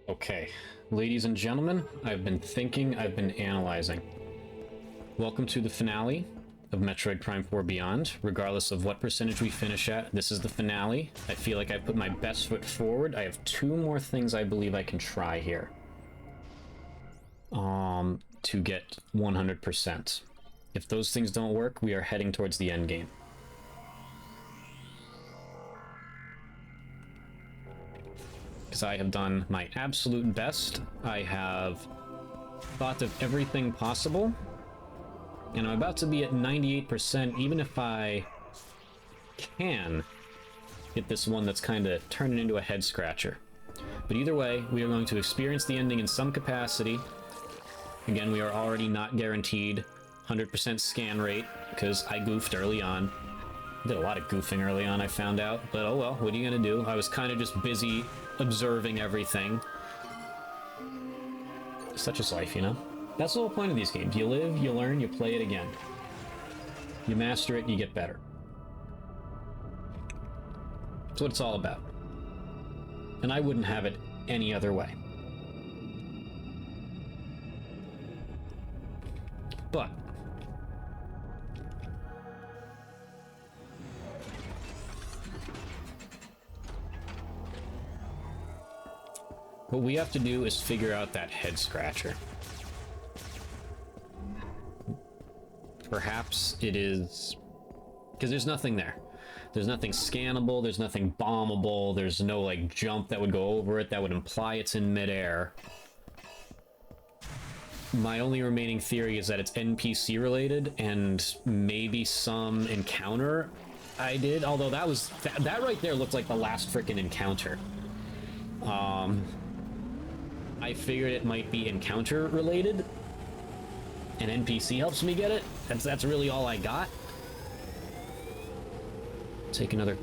Okay, ladies and gentlemen, I've been thinking, I've been analyzing. Welcome to the finale of Metroid Prime 4 Beyond. Regardless of what percentage we finish at, this is the finale. I feel like I put my best foot forward. I have two more things I believe I can try here. To get 100%. If those things don't work, we are heading towards the end game. Because I have done my absolute best. I have thought of everything possible. And I'm about to be at 98%, even if I can get this one that's kind of turning into a head scratcher. But either way, we are going to experience the ending in some capacity. Again, we are already not guaranteed 100% scan rate, because I goofed early on. Did a lot of goofing early on, I found out. But oh well, what are you gonna do? I was kind of just busy observing everything. Such is life, you know? That's the whole point of these games. You live, you learn, you play it again. You master it, you get better. That's what it's all about. And I wouldn't have it any other way. But what we have to do is figure out that head scratcher. Perhaps it is because there's nothing there. There's nothing scannable, there's nothing bombable, there's no like jump that would go over it that would imply it's in midair. My only remaining theory is that it's NPC related and maybe some encounter I did, although that right there looked like the last frickin' encounter. I figured it might be encounter related, and NPC helps me get it. That's really all I got. Take another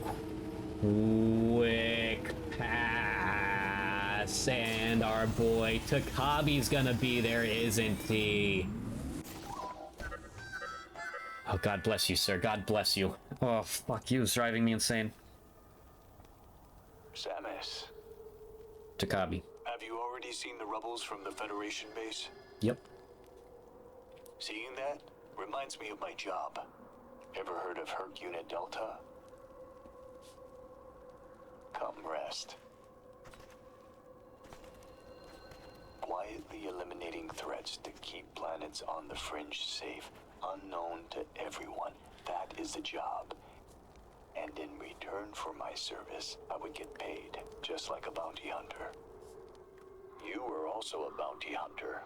quick pass, and our boy Takabi's gonna be there, isn't he? Oh, God bless you, sir. God bless you. Oh, fuck you. It's driving me insane. Samus. Takabi. Have you already seen the rubbles from the Federation base? Yep. Seeing that reminds me of my job. Ever heard of Herc Unit Delta? Come rest. Quietly eliminating threats to keep planets on the fringe safe, unknown to everyone. That is the job. And in return for my service, I would get paid, just like a bounty hunter. You are also a bounty hunter,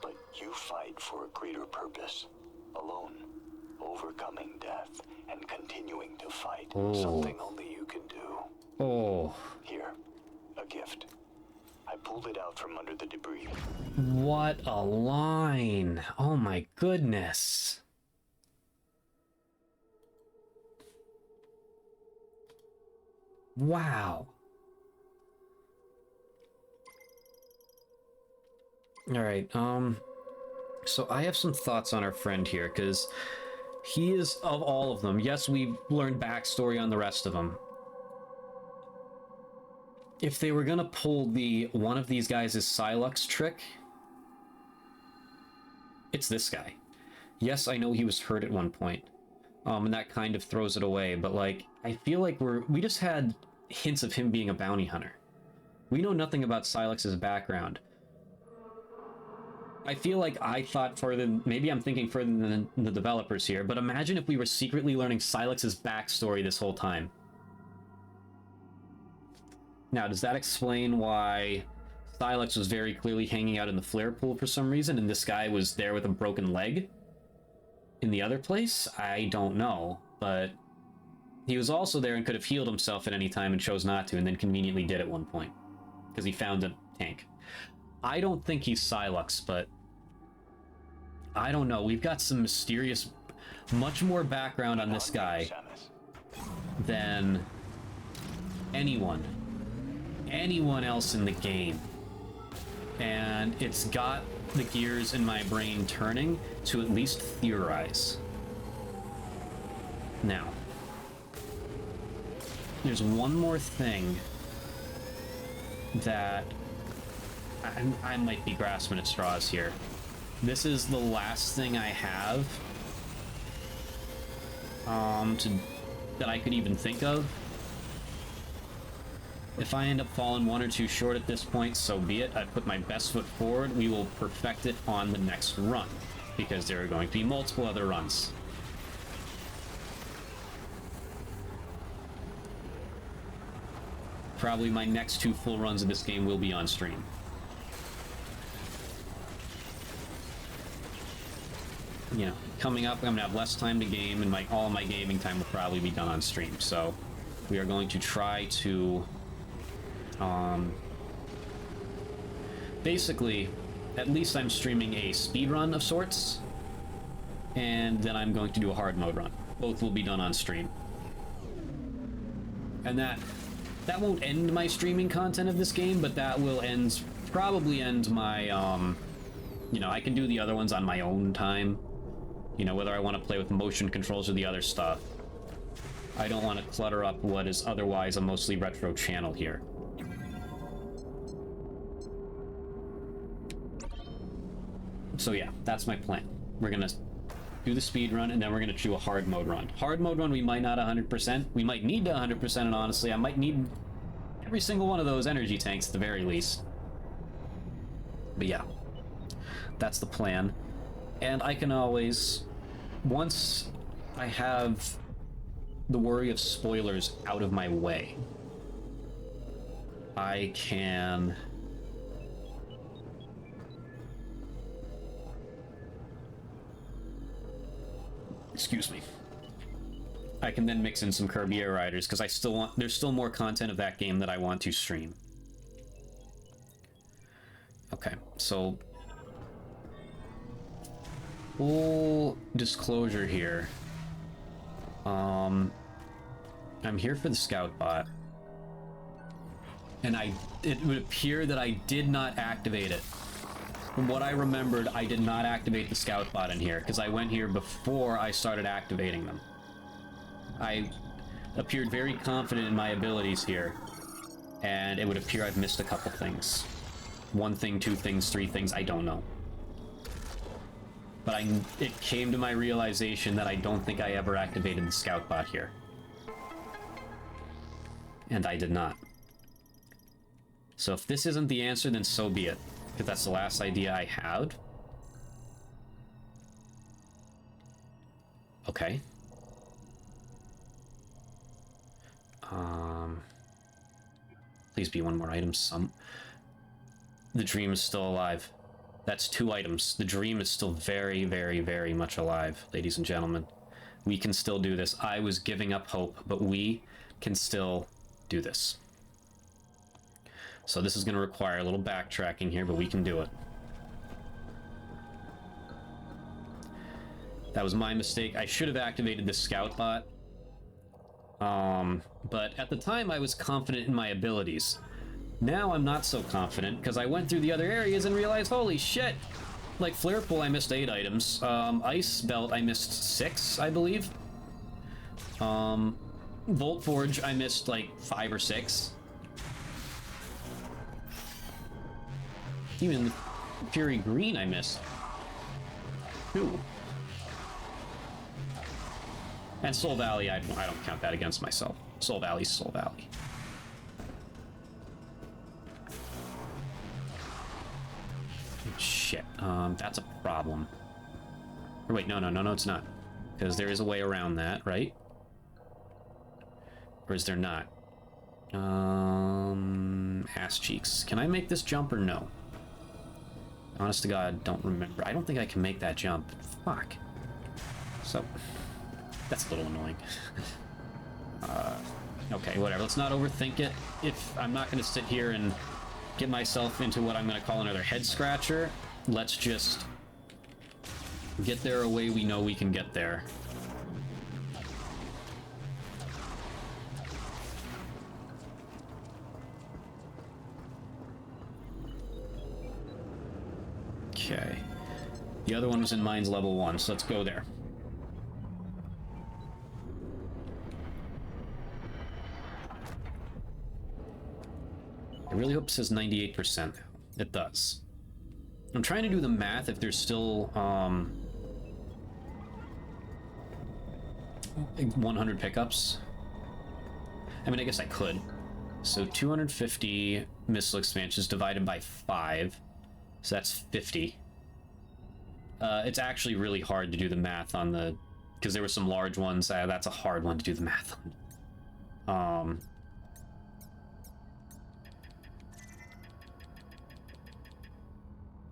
but you fight for a greater purpose, alone, overcoming death and continuing to fight, something only you can do. Oh. Here, a gift. I pulled it out from under the debris. What a line. Oh my goodness. Wow. All right, so I have some thoughts on our friend here, because he is, of all of them, yes, we've learned backstory on the rest of them. If they were gonna pull the one of these guys' Silux trick, it's this guy. Yes, I know he was hurt at one point, and that kind of throws it away, but like, I feel like we just had hints of him being a bounty hunter. We know nothing about Silux's background. I feel like I thought further, maybe I'm thinking further than the developers here, but imagine if we were secretly learning Silux's backstory this whole time. Now, does that explain why Silux was very clearly hanging out in the flare pool for some reason, and this guy was there with a broken leg in the other place? I don't know, but he was also there and could have healed himself at any time and chose not to, and then conveniently did at one point, because he found a tank. I don't think he's Silux, but I don't know. We've got some mysterious, much more background on this guy than anyone else in the game. And it's got the gears in my brain turning to at least theorize. Now, there's one more thing that I might be grasping at straws here. This is the last thing I have that I could even think of. If I end up falling one or two short at this point, so be it. I put my best foot forward. We will perfect it on the next run, because there are going to be multiple other runs. Probably my next 2 full runs of this game will be on stream. You know, coming up, I'm gonna have less time to game, and all my gaming time will probably be done on stream. So we are going to try to, basically, at least I'm streaming a speed run of sorts, and then I'm going to do a hard mode run. Both will be done on stream, and that won't end my streaming content of this game, but that will probably end my, you know, I can do the other ones on my own time. You know, whether I want to play with motion controls or the other stuff. I don't want to clutter up what is otherwise a mostly retro channel here. So yeah, that's my plan. We're gonna do the speed run, and then we're gonna do a hard mode run. Hard mode run, we might not 100%. We might need to 100%, and honestly, I might need every single one of those energy tanks at the very least. But yeah, that's the plan. And I can always, once I have the worry of spoilers out of my way, I can excuse me. I can then mix in some Kirby Air Riders, because there's still more content of that game that I want to stream. Okay, so full disclosure here. I'm here for the scout bot, and it would appear that I did not activate it. From what I remembered, I did not activate the scout bot in here, because I went here before I started activating them. I appeared very confident in my abilities here, and it would appear I've missed a couple things. 1 thing, 2 things, 3 things, I don't know. But it came to my realization that I don't think I ever activated the scout bot here. And I did not. So if this isn't the answer, then so be it. Because that's the last idea I had. Okay. Please be one more item. The dream is still alive. That's 2 items. The dream is still very, very, very much alive, ladies and gentlemen. We can still do this. I was giving up hope, but we can still do this. So this is going to require a little backtracking here, but we can do it. That was my mistake. I should have activated the scout bot. But at the time I was confident in my abilities. Now I'm not so confident, because I went through the other areas and realized, holy shit! Like Flare Pool, I missed 8 items. Ice Belt, I missed 6, I believe. Volt Forge, I missed like 5 or 6. Even Fury Green, I missed 2. And Soul Valley, I don't count that against myself. Soul Valley's Soul Valley. Shit, that's a problem. Or wait, no, it's not. Because there is a way around that, right? Or is there not? Ass cheeks. Can I make this jump or no? Honest to God, don't remember. I don't think I can make that jump. Fuck. So, that's a little annoying. Okay, whatever. Let's not overthink it. If I'm not going to sit here and get myself into what I'm going to call another head scratcher, let's just get there a way we know we can get there. Okay. The other one was in Mines level 1, so let's go there. I really hope it says 98%. it does. I'm trying to do the math if there's still 100 pickups. I mean, I guess I could. So 250 missile expansions divided by 5. So that's 50. It's actually really hard to do the math on the... because there were some large ones. That's a hard one to do the math on.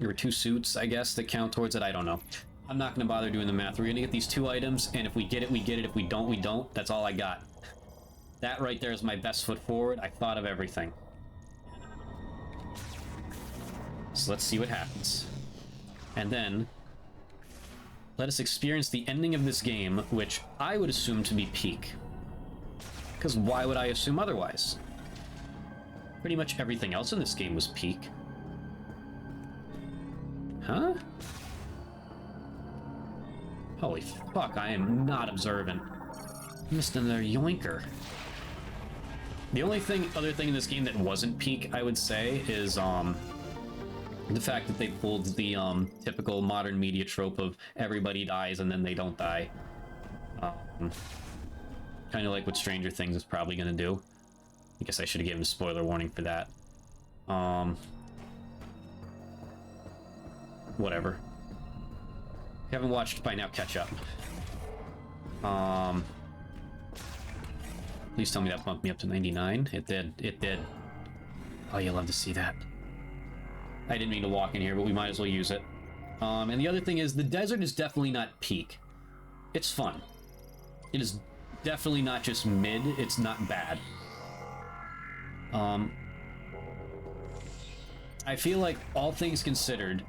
There were 2 suits, I guess, that count towards it. I don't know. I'm not going to bother doing the math. We're going to get these 2 items, and if we get it, we get it. If we don't, we don't. That's all I got. That right there is my best foot forward. I thought of everything. So let's see what happens. And then, let us experience the ending of this game, which I would assume to be peak. Because why would I assume otherwise? Pretty much everything else in this game was peak. Huh? Holy fuck, I am not observant. Missed another yoinker. The only other thing in this game that wasn't peak, I would say, is the fact that they pulled the typical modern media trope of everybody dies and then they don't die. Kind of like what Stranger Things is probably going to do. I guess I should have given a spoiler warning for that. Whatever. If you haven't watched by now, catch up. Please tell me that bumped me up to 99. It did. It did. Oh, you'll love to see that. I didn't mean to walk in here, but we might as well use it. And the other thing is, the desert is definitely not peak. It's fun. It is definitely not just mid, it's not bad. I feel like, all things considered,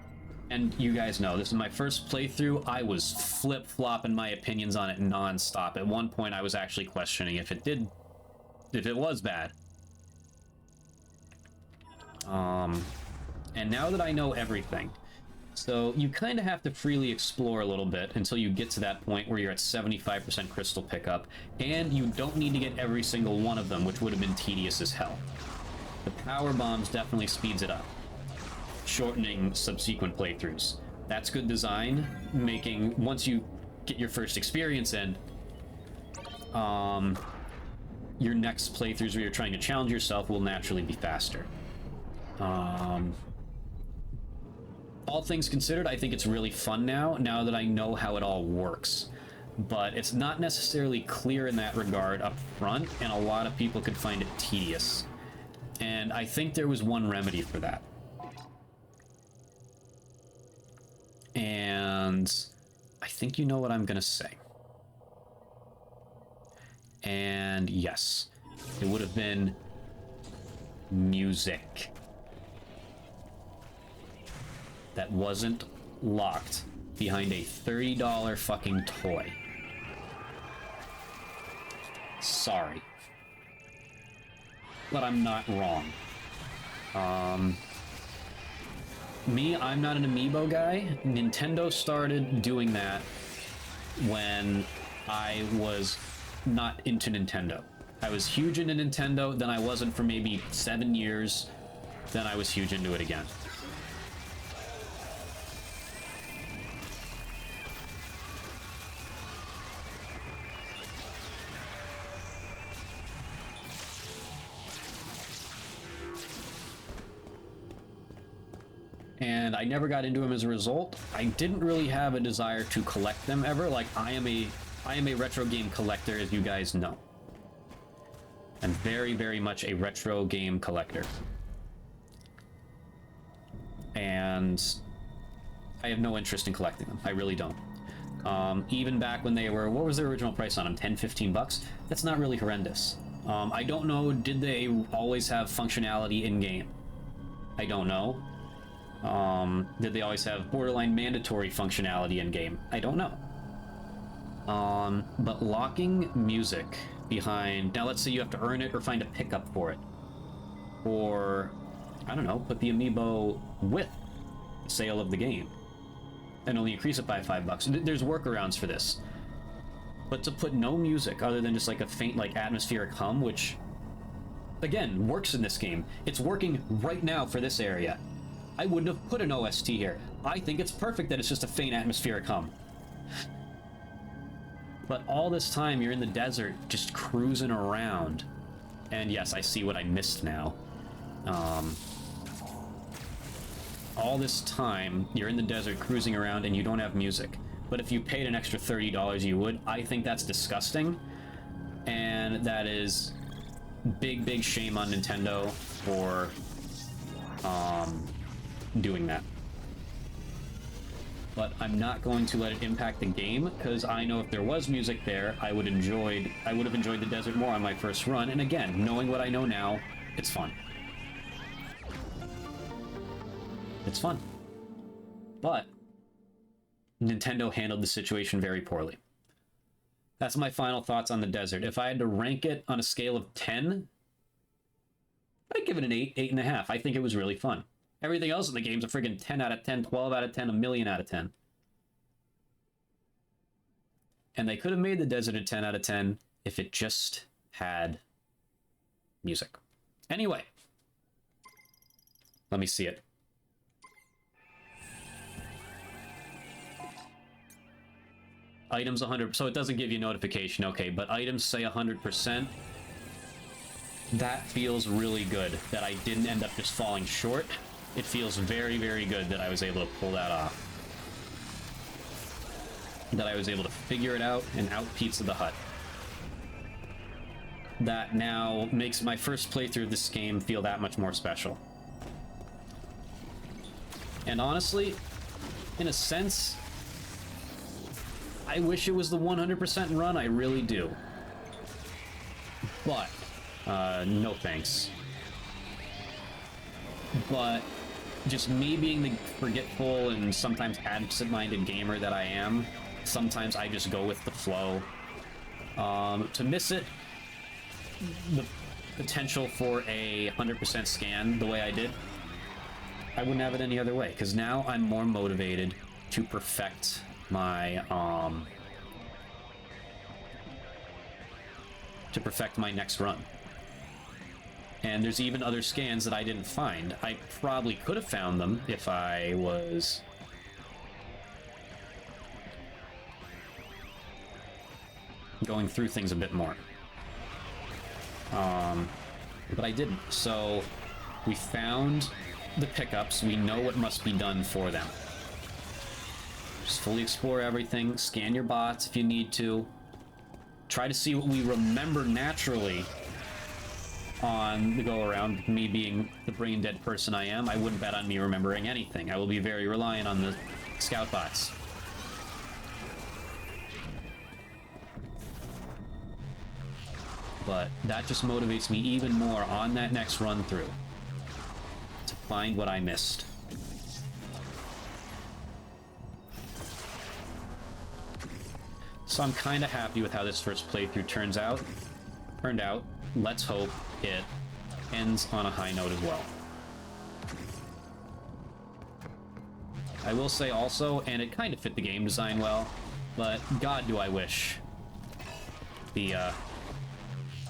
and you guys know, this is my first playthrough, I was flip-flopping my opinions on it non-stop. At one point, I was actually questioning if it was bad. And now that I know everything, so you kind of have to freely explore a little bit until you get to that point where you're at 75% crystal pickup, and you don't need to get every single one of them, which would have been tedious as hell. The power bombs definitely speeds it up, shortening subsequent playthroughs. That's good design, making, once you get your first experience in, your next playthroughs where you're trying to challenge yourself will naturally be faster. All things considered, I think it's really fun now that I know how it all works. But it's not necessarily clear in that regard up front, and a lot of people could find it tedious. And I think there was one remedy for that. And I think you know what I'm gonna say. And yes, it would have been music that wasn't locked behind a $30 fucking toy. Sorry. But I'm not wrong. I'm not an amiibo guy. Nintendo started doing that when I was not into Nintendo. I was huge into Nintendo, then I wasn't for maybe 7 years, then I was huge into it again. And I never got into them as a result. I didn't really have a desire to collect them ever. Like, I am a retro game collector, as you guys know. I'm very, very much a retro game collector. And I have no interest in collecting them. I really don't. Even back when they were, what was their original price on them? 10, 15 bucks? That's not really horrendous. I don't know, did they always have functionality in-game? I don't know. Did they always have borderline mandatory functionality in-game? I don't know. But locking music behind... Now, let's say you have to earn it or find a pickup for it. Or, I don't know, put the amiibo with the sale of the game. And only increase it by $5. There's workarounds for this. But to put no music other than just like a faint, like, atmospheric hum, which, again, works in this game. It's working right now for this area. I wouldn't have put an OST here. I think it's perfect that it's just a faint atmospheric hum. But all this time, you're in the desert, just cruising around. And yes, I see what I missed now. All this time, you're in the desert, cruising around, and you don't have music. But if you paid an extra $30, you would. I think that's disgusting. And that is big shame on Nintendo for doing that. But I'm not going to let it impact the game, because I know if there was music there, I would have enjoyed the desert more on my first run. And again, knowing what I know now, it's fun. It's fun. But Nintendo handled the situation very poorly. That's my final thoughts on the desert. If I had to rank it on a scale of 10, I'd give it an 8, 8.5. I think it was really fun. Everything else in the game's a friggin' 10 out of 10, 12 out of 10, a million out of 10. And they could have made the desert a 10 out of 10 if it just had music. Anyway, let me see it. Items 100, so it doesn't give you notification, okay, but items say 100%. That feels really good, that I didn't end up just falling short. It feels very good that I was able to pull that off. That I was able to figure it out and out Pizza the Hut. That now makes my first playthrough of this game feel that much more special. And honestly, in a sense, I wish it was the 100% run, I really do. But, no thanks. But, just me being the forgetful and sometimes absent-minded gamer that I am, sometimes I just go with the flow. To miss it, the potential for a 100% scan the way I did, I wouldn't have it any other way, because now I'm more motivated to perfect my next run. And there's even other scans that I didn't find. I probably could have found them if I was going through things a bit more. But I didn't. So we found the pickups. We know what must be done for them. Just fully explore everything. Scan your bots if you need to. Try to see what we remember naturally on the go-around. Me being the brain-dead person I am, I wouldn't bet on me remembering anything. I will be very reliant on the scout bots. But that just motivates me even more on that next run-through to find what I missed. So I'm kind of happy with how this first playthrough turned out. Let's hope it ends on a high note as well. I will say also, and it kind of fit the game design well, but God do I wish the,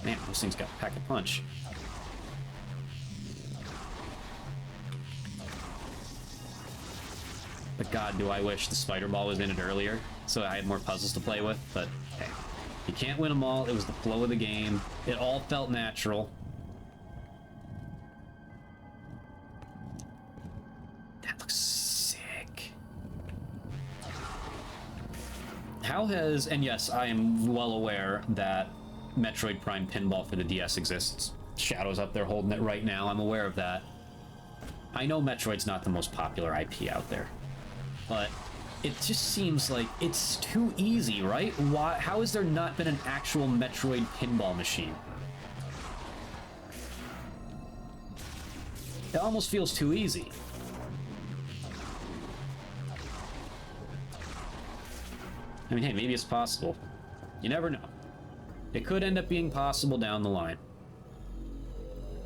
man, this thing's got a pack a punch. But God do I wish the spider ball was in it earlier, so I had more puzzles to play with, but hey. You can't win them all. It was the flow of the game. It all felt natural. That looks sick. How has... And yes, I am well aware that Metroid Prime Pinball for the DS exists. Shadow's up there holding it right now. I'm aware of that. I know Metroid's not the most popular IP out there. But... it just seems like it's too easy, right? Why? How has there not been an actual Metroid pinball machine? It almost feels too easy. I mean, hey, maybe it's possible. You never know. It could end up being possible down the line.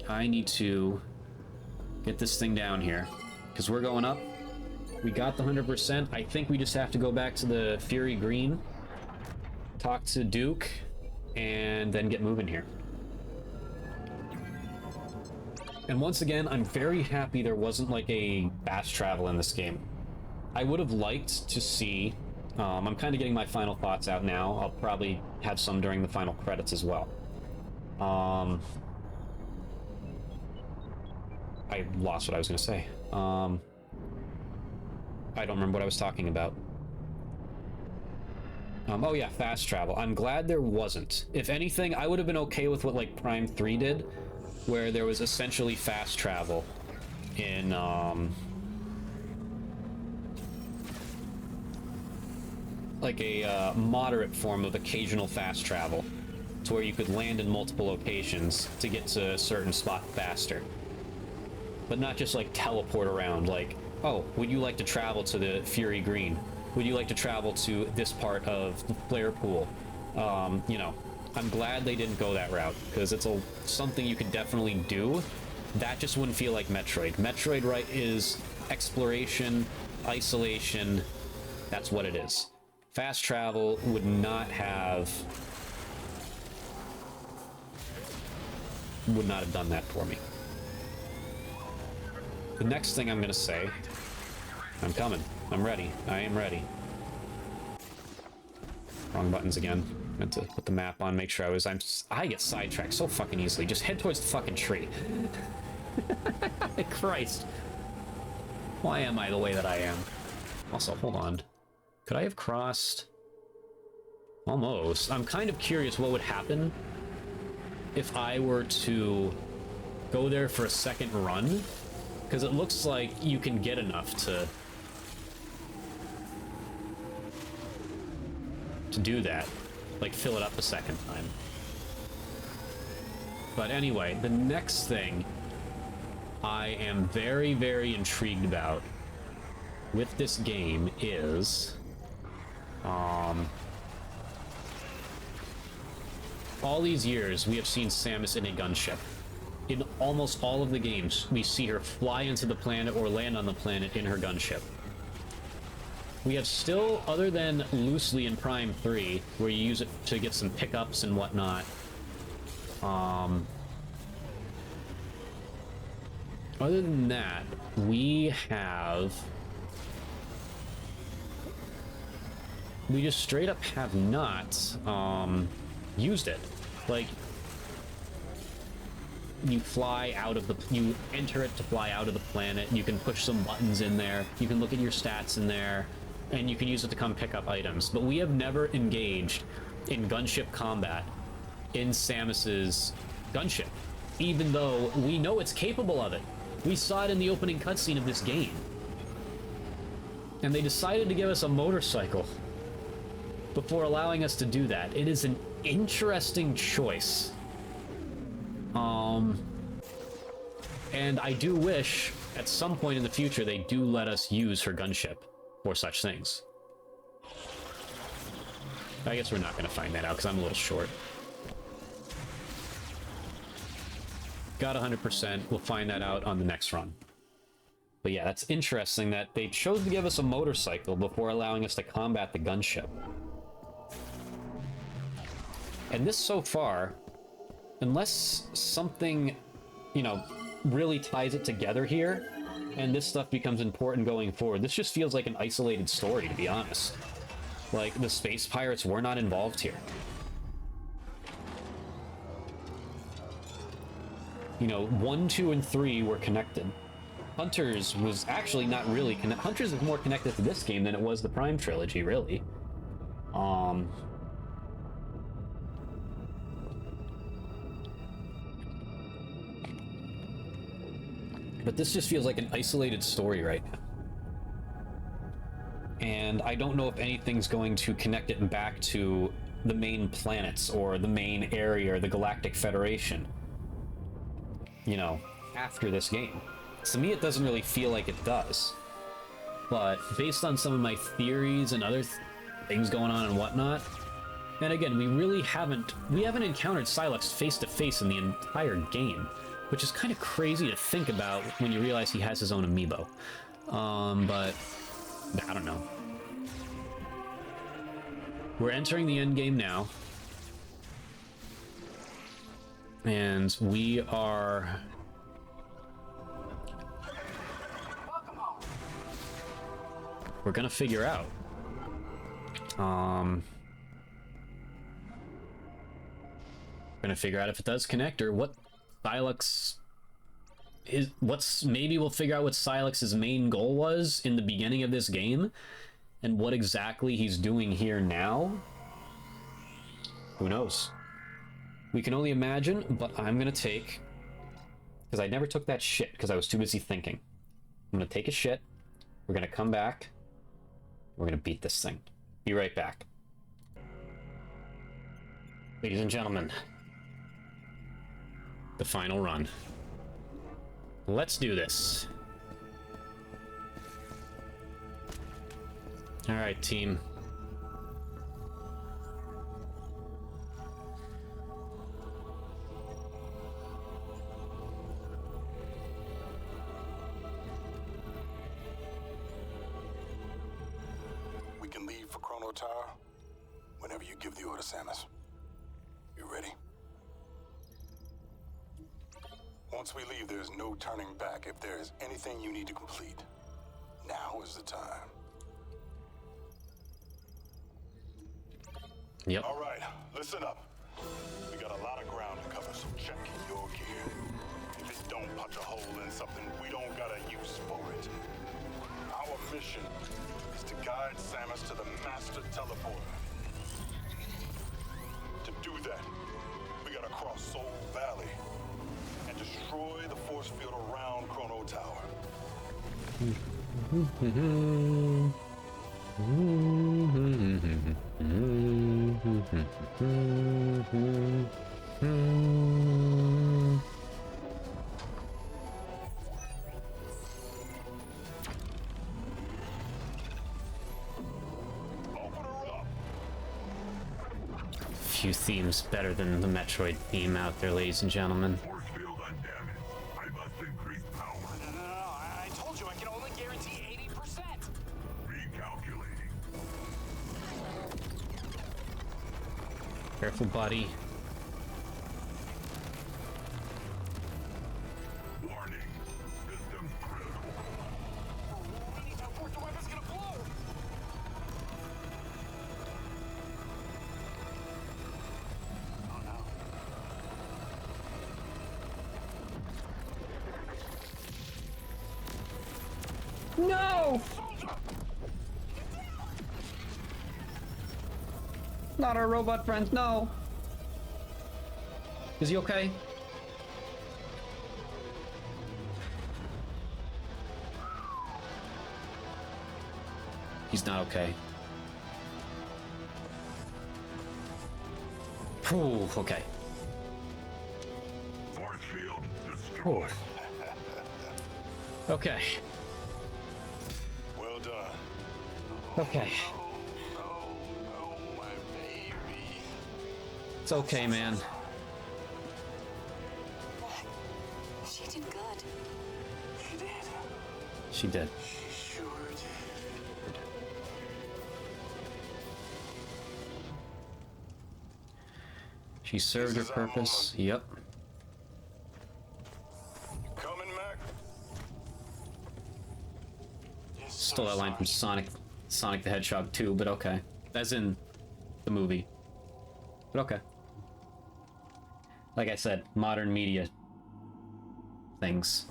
I need to get this thing down here, because we're going up. We got the 100%. I think we just have to go back to the Fury Green, talk to Duke, and then get moving here. And once again, I'm very happy there wasn't like a fast travel in this game. I would have liked to see... I'm kind of getting my final thoughts out now. I'll probably have some during the final credits as well. I lost what I was going to say. I don't remember what I was talking about. Oh yeah, fast travel. I'm glad there wasn't. If anything, I would have been okay with what like Prime 3 did, where there was essentially fast travel in like a moderate form of occasional fast travel, to where you could land in multiple locations to get to a certain spot faster. But not just like teleport around, like, oh, would you like to travel to the Fury Green? Would you like to travel to this part of the flare pool? You know, I'm glad they didn't go that route, because it's something you could definitely do. That just wouldn't feel like Metroid. Metroid, right, is exploration, isolation. That's what it is. Fast travel would not have done that for me. The next thing I'm gonna say, I'm coming. I'm ready. I am ready. Wrong buttons again. Meant to put the map on, make sure I get sidetracked so fucking easily. Just head towards the fucking tree. Christ. Why am I the way that I am? Also, hold on. Could I have crossed? Almost. I'm kind of curious what would happen if I were to go there for a second run. Because it looks like you can get enough to do that. Like, fill it up a second time. But anyway, the next thing I am very, very intrigued about with this game is... all these years, we have seen Samus in a gunship. In almost all of the games, we see her fly into the planet or land on the planet in her gunship. We have still, other than loosely in Prime 3, where you use it to get some pickups and whatnot, other than that, we just straight up have not, used it. Like, you fly out of you enter it to fly out of the planet, you can push some buttons in there, you can look at your stats in there, and you can use it to come pick up items. But we have never engaged in gunship combat in Samus's gunship, even though we know it's capable of it. We saw it in the opening cutscene of this game. And they decided to give us a motorcycle before allowing us to do that. It is an interesting choice. And I do wish at some point in the future they do let us use her gunship for such things. I guess we're not going to find that out because I'm a little short. Got 100%. We'll find that out on the next run. But yeah, that's interesting that they chose to give us a motorcycle before allowing us to combat the gunship. And this so far, unless something, you know, really ties it together here, and this stuff becomes important going forward, this just feels like an isolated story, to be honest. Like, the space pirates were not involved here. You know, 1, 2, and 3 were connected. Hunters was actually not really connected. Hunters is more connected to this game than it was the Prime trilogy, really. But this just feels like an isolated story right now. And I don't know if anything's going to connect it back to the main planets or the main area or the Galactic Federation, you know, after this game. To me, it doesn't really feel like it does. But based on some of my theories and other things going on and whatnot, and again, we haven't encountered Silex face to face in the entire game, which is kind of crazy to think about when you realize he has his own amiibo. But I don't know. We're entering the end game now. And we are we're gonna figure out. We're gonna figure out if it does connect or what Silex is. Maybe we'll figure out what Silex's main goal was in the beginning of this game, and what exactly he's doing here now. Who knows? We can only imagine, but I'm gonna take, because I never took that shit because I was too busy thinking. I'm gonna take a shit. We're gonna come back. We're gonna beat this thing. Be right back. Ladies and gentlemen, the final run. Let's do this. All right, team. We can leave for Chrono Tower whenever you give the order, Samus. You ready? Once we leave, there's no turning back. If there is anything you need to complete, now is the time. Yep. All right, listen up. We got a lot of ground to cover, so check your gear. If it don't punch a hole in something, we don't got a use for it. Our mission is to guide Samus to the Master Teleporter. To do that, we gotta cross Soul Valley and destroy the force field around Chrono Tower. Open her up. Few themes better than the Metroid theme out there, ladies and gentlemen. Force field undamaged. I must increase power. No, I told you I can only guarantee 80%. Recalculating. Careful, buddy. Warning. Systems critical. We need to abort the weapon's gonna blow. Oh no. No! Not our robot friends, no! Is he okay? He's not okay. Ooh, okay. Force field destroyed. Okay. Well done. Okay. Oh, my baby. It's okay, man. She did good. She did. She did. She sure did. She served her This is our purpose. Yep. Coming, Mac? Yes, Stole sir, that line from Sergeant. Sonic the Hedgehog 2, but okay. As in the movie. But okay. Like I said, modern media things.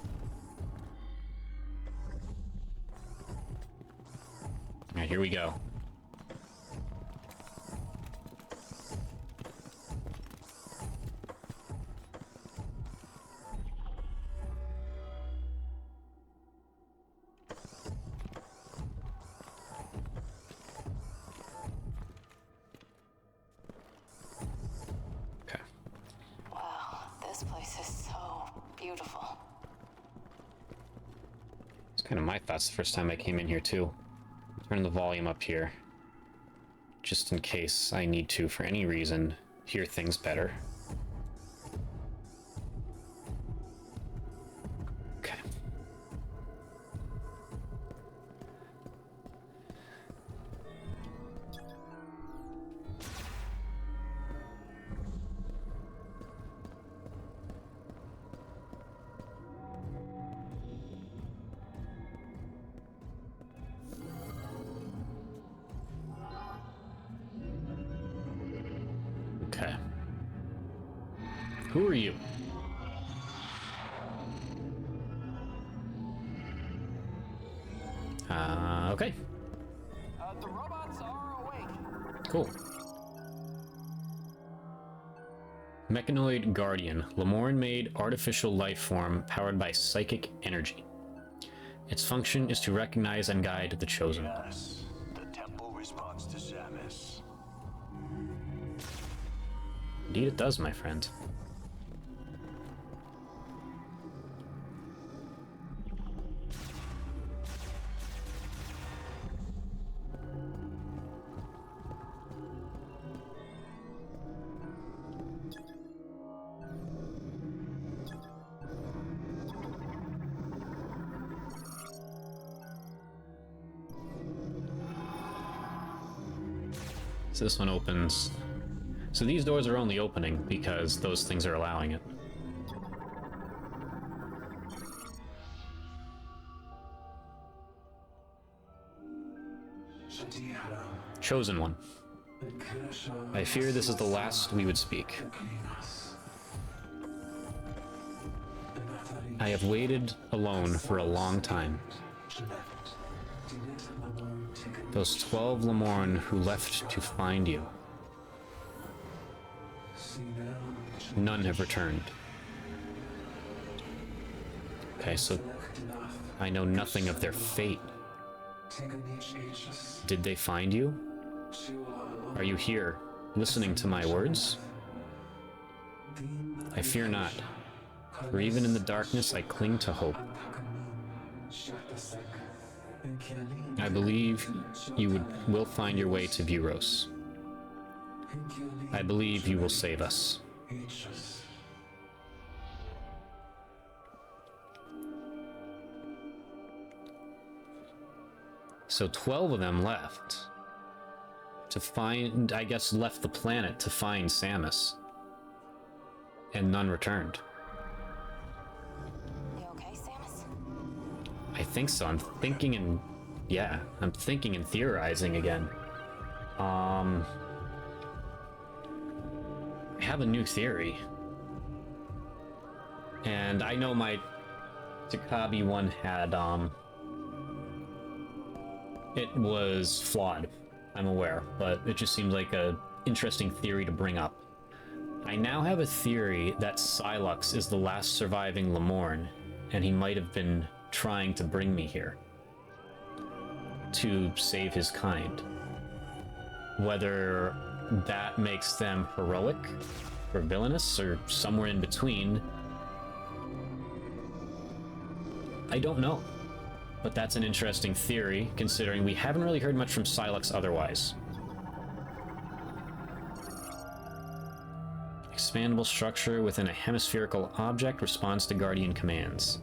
Alright, here we go. Okay. Wow, this place is so beautiful. It's kind of my thoughts the first time I came in here too. Turn the volume up here. Just in case I need to, for any reason, hear things better. Okay. Who are you? Okay. The robots are awake. Cool. Mechanoid Guardian, Lamorn-made artificial life form powered by psychic energy. Its function is to recognize and guide the Chosen. Yes, the temple responds to Samus. Indeed it does, my friend. So this one opens. So these doors are only opening because those things are allowing it. Chosen One. I fear this is the last we would speak. I have waited alone for a long time. Those 12 Lamorn who left to find you. None have returned. Okay, so I know nothing of their fate. Did they find you? Are you here, listening to my words? I fear not, for even in the darkness I cling to hope. I believe you will find your way to Buros. I believe you will save us. So 12 of them left to find, I guess, left the planet to find Samus. And none returned. You okay, Samus? I think so. I'm thinking and theorizing again. I have a new theory. And I know my Takabi one had, it was flawed, I'm aware, but it just seems like a interesting theory to bring up. I now have a theory that Sylux is the last surviving Lamorn, and he might have been trying to bring me here to save his kind. Whether that makes them heroic or villainous or somewhere in between, I don't know. But that's an interesting theory, considering we haven't really heard much from Sylux otherwise. Expandable structure within a hemispherical object responds to Guardian commands.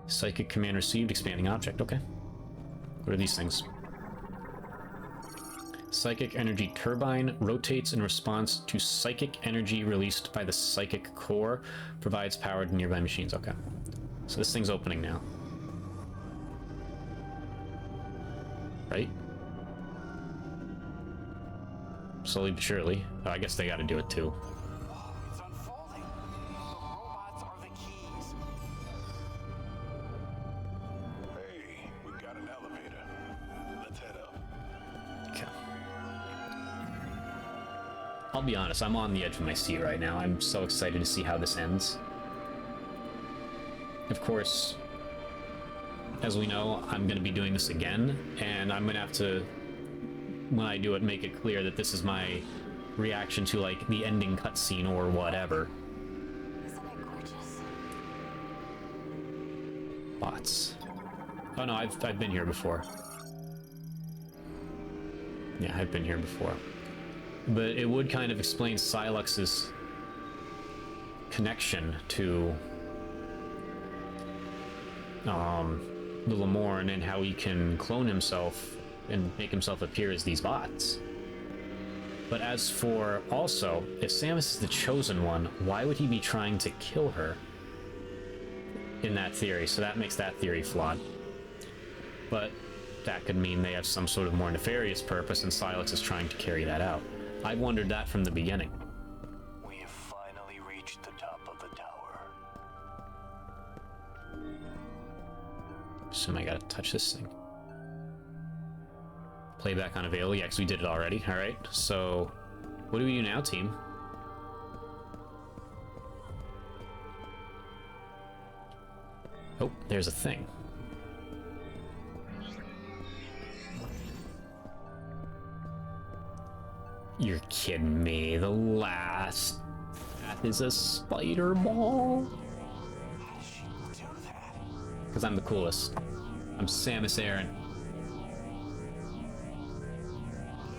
Psychic command received, expanding object, okay. What are these things? Psychic energy turbine rotates in response to psychic energy released by the psychic core, provides power to nearby machines, okay. So this thing's opening now. Right? Slowly but surely. Oh, I guess they gotta do it too. It's unfolding. The robots are the keys. Hey, we got an elevator. Let's head up. Okay. I'll be honest, I'm on the edge of my seat right now. I'm so excited to see how this ends. Of course, as we know, I'm going to be doing this again, and I'm going to have to, when I do it, make it clear that this is my reaction to, like, the ending cutscene or whatever. Isn't it gorgeous? Bots. Oh no, I've been here before. Yeah, I've been here before. But it would kind of explain Sylux's connection to the Lamorn and how he can clone himself and make himself appear as these bots. But as for also, if Samus is the chosen one, why would he be trying to kill her in that theory? So that makes that theory flawed. But that could mean they have some sort of more nefarious purpose and Sylux is trying to carry that out. I wondered that from the beginning. We have finally reached the top of the tower. Assume I gotta touch this thing. Playback unavailable. Yeah, because we did it already. Alright, so what do we do now, team? Oh, there's a thing. You're kidding me. The last path is a spider ball. How did she do that? Because I'm the coolest. I'm Samus Aran.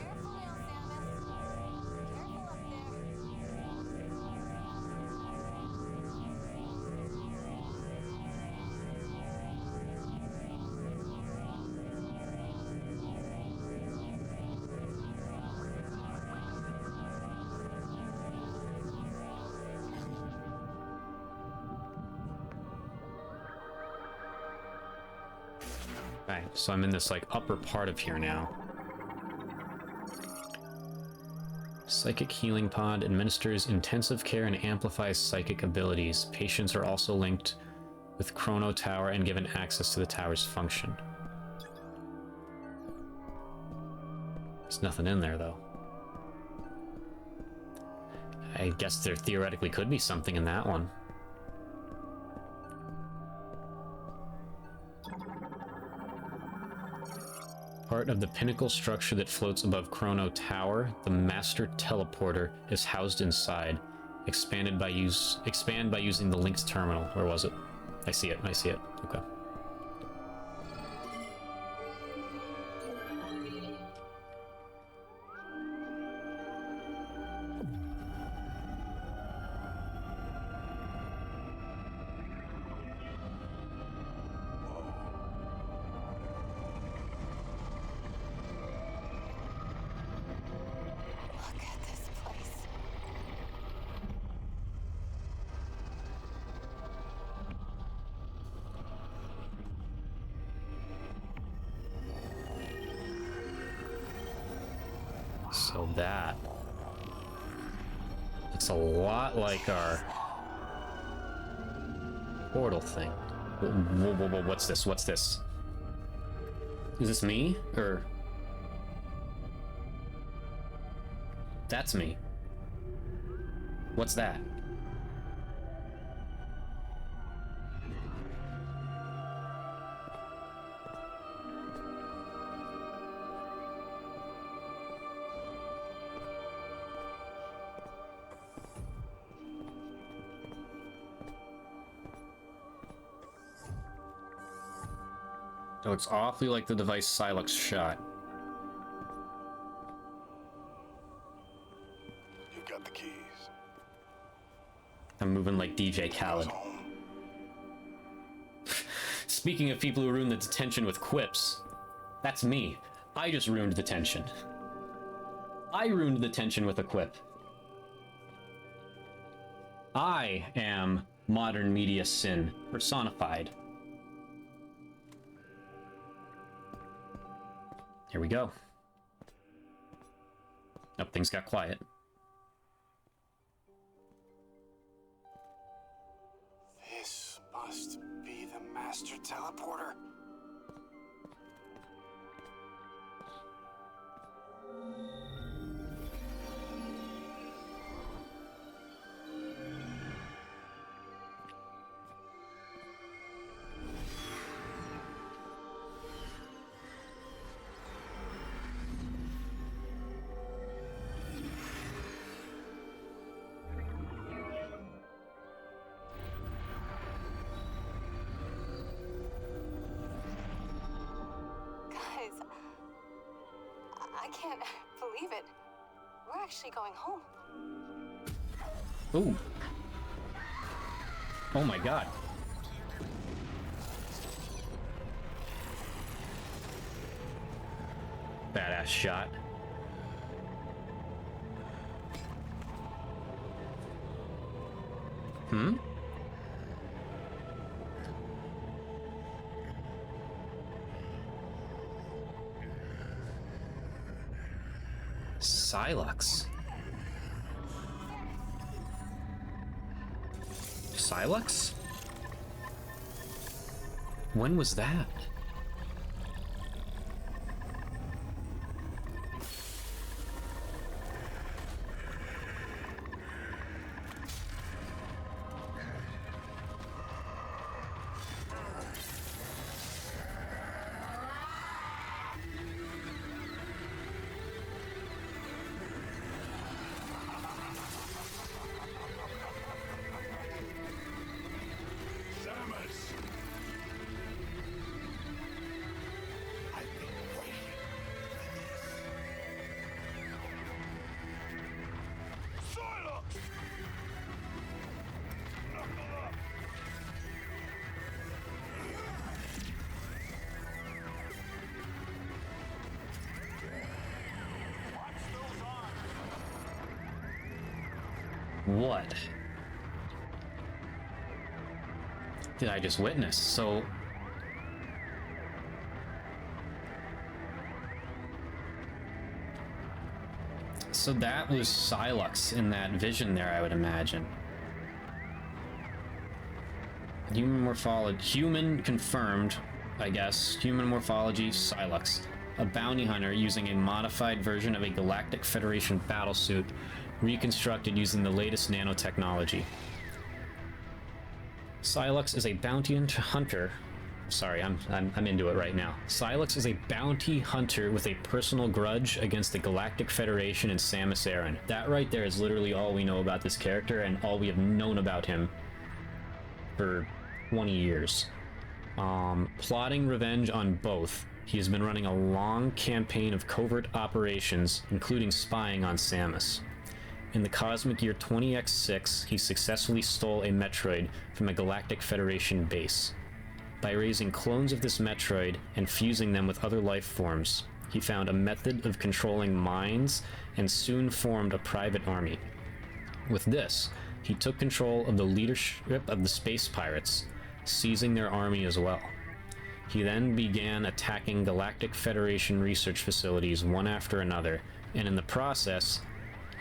Careful now, Samus. Careful up there. Right, so I'm in this like upper part of here now. Psychic healing pod administers intensive care and amplifies psychic abilities. Patients are also linked with Chrono Tower and given access to the tower's function. There's nothing in there though. I guess there theoretically could be something in that one. Part of the pinnacle structure that floats above Chrono Tower, the Master Teleporter is housed inside. Expand by using the Link's terminal. Where was it? I see it. Okay. Look at this place. So that looks a lot like our portal thing. Whoa, what's this? What's this? Is this me? Or... That's me. What's that? It looks awfully like the device Silex shot. You got the keys. I'm moving like DJ Khaled. Home. Speaking of people who ruin the detention with quips, that's me. I just ruined the tension. I ruined the tension with a quip. I am modern media sin personified. Here we go. Oh, things got quiet. This must be the Master Teleporter. Guys, I can't believe it. We're actually going home. Ooh. Oh my god. Badass shot. Hmm? Silex. Silex? When was that? Samus! I've been waiting for this. Silence! Knuckle up! Watch those arms! What did I just witness? So that was Silex in that vision there, I would imagine. Human morphology, human confirmed, I guess. Human morphology, Silex. A bounty hunter using a modified version of a Galactic Federation battlesuit reconstructed using the latest nanotechnology. Silex is a bounty hunter. Sorry, I'm into it right now. Silex is a bounty hunter with a personal grudge against the Galactic Federation and Samus Aran. That right there is literally all we know about this character and all we have known about him for 20 years. Plotting revenge on both. He has been running a long campaign of covert operations, including spying on Samus. In the cosmic year 20X6, he successfully stole a Metroid from a Galactic Federation base. By raising clones of this Metroid and fusing them with other life forms, he found a method of controlling minds and soon formed a private army. With this, he took control of the leadership of the space pirates, seizing their army as well. He then began attacking Galactic Federation research facilities one after another, and in the process,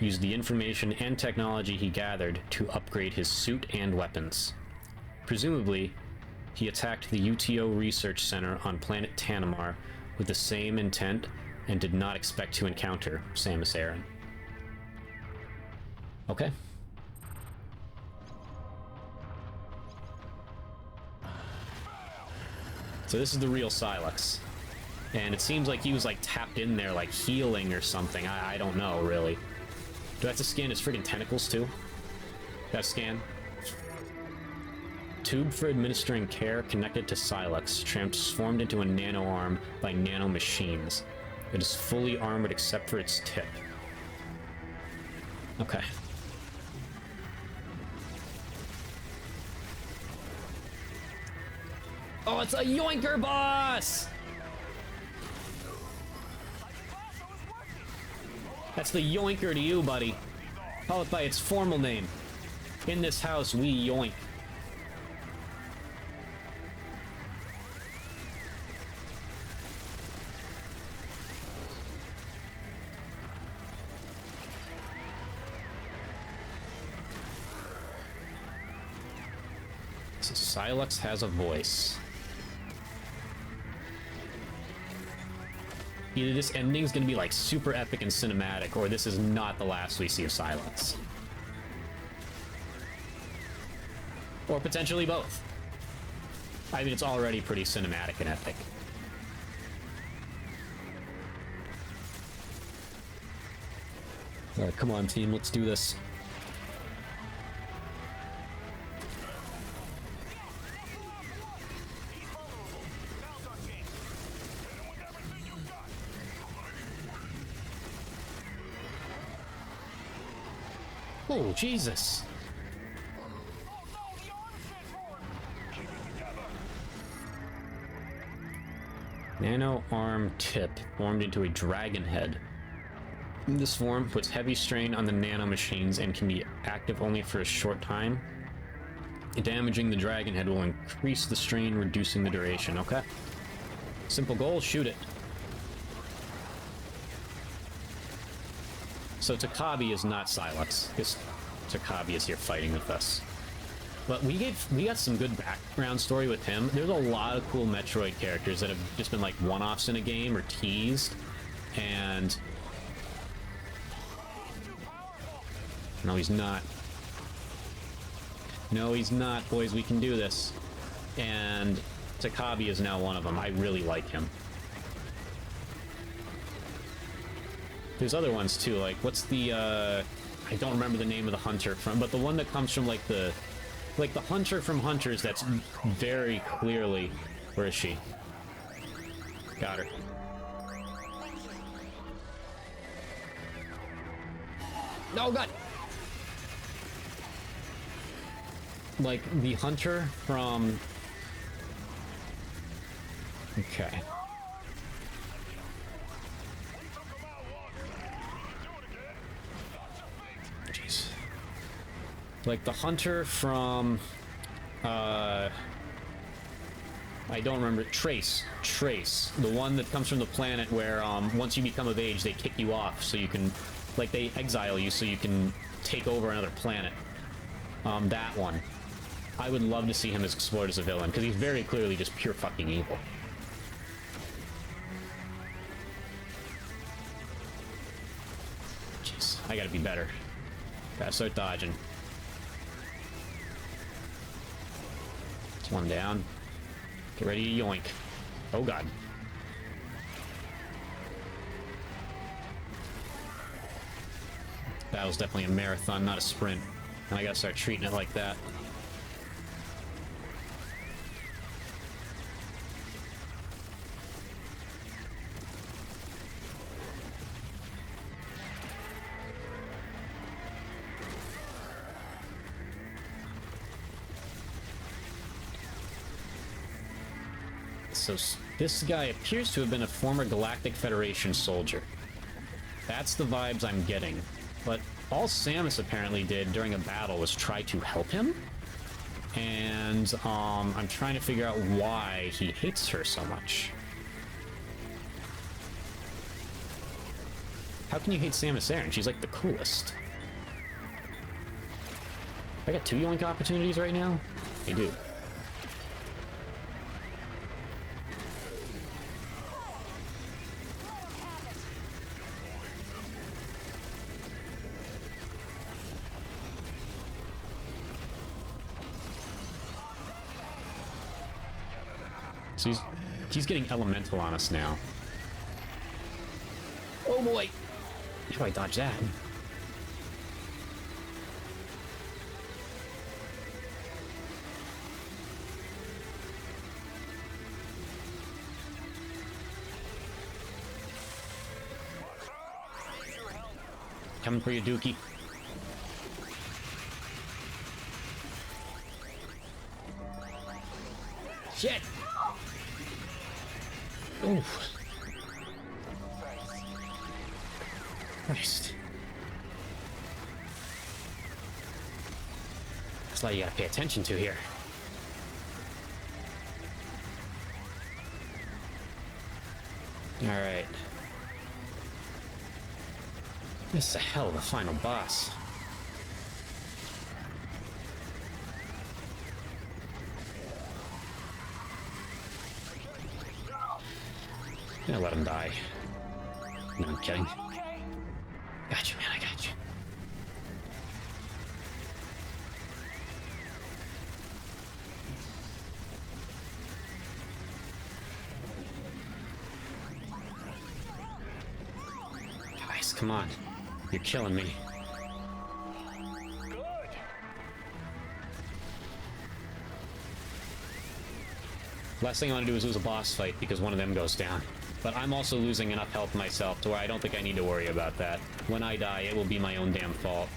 used the information and technology he gathered to upgrade his suit and weapons. Presumably, he attacked the UTO Research Center on planet Tanimar with the same intent and did not expect to encounter Samus Aran. Okay. So this is the real Silex. And it seems like he was like tapped in there like healing or something. I don't know, really. Do I have to scan his friggin' tentacles too? Do I scan? Tube for administering care connected to Silex, transformed into a nano arm by nano machines. It is fully armored except for its tip. Okay. Oh, it's a yoinker boss! That's the yoinker to you, buddy. Call it by its formal name. In this house, we yoink. So Silex has a voice. Either this ending's gonna be like super epic and cinematic, or this is not the last we see of Silex. Or potentially both. I mean, it's already pretty cinematic and epic. Alright, come on team, let's do this. Oh, Jesus. Nano arm tip formed into a dragon head. This form puts heavy strain on the nano machines and can be active only for a short time. Damaging the dragon head will increase the strain, reducing the duration. Okay. Simple goal, shoot it. So Takabi is not Silex, because Takabi is here fighting with us. But we got some good background story with him. There's a lot of cool Metroid characters that have just been like one-offs in a game or teased. And no, he's not. No, he's not, boys. We can do this. And Takabi is now one of them. I really like him. There's other ones too, like what's the I don't remember the name of the hunter from, but the one that comes from like the hunter from Hunters that's very clearly, where is she? Got her. No, God. Like the hunter from, okay. Jeez. Like the hunter from, I don't remember. Trace. The one that comes from the planet where, once you become of age, they kick you off so you can, like, they exile you so you can take over another planet. That one. I would love to see him as explored as a villain, because he's very clearly just pure fucking evil. Jeez, I gotta be better. Gotta start dodging. It's one down. Get ready to yoink. Oh god. That was definitely a marathon, not a sprint. And I gotta start treating it like that. So this guy appears to have been a former Galactic Federation soldier. That's the vibes I'm getting. But all Samus apparently did during a battle was try to help him. And I'm trying to figure out why he hates her so much. How can you hate Samus Aran? She's like the coolest. I got 2 yoink opportunities right now? I do. So he's getting elemental on us now. Oh boy! How do I dodge that? Coming for you, Dookie. Shit! Oof. Christ. That's a lot you gotta pay attention to here. Alright. This is a hell of a final boss. I'm gonna let him die. No, I'm kidding. Got you, man, I got you. Guys, come on. You're killing me. Last thing I want to do is lose a boss fight because one of them goes down. But I'm also losing enough health myself to where I don't think I need to worry about that. When I die, it will be my own damn fault.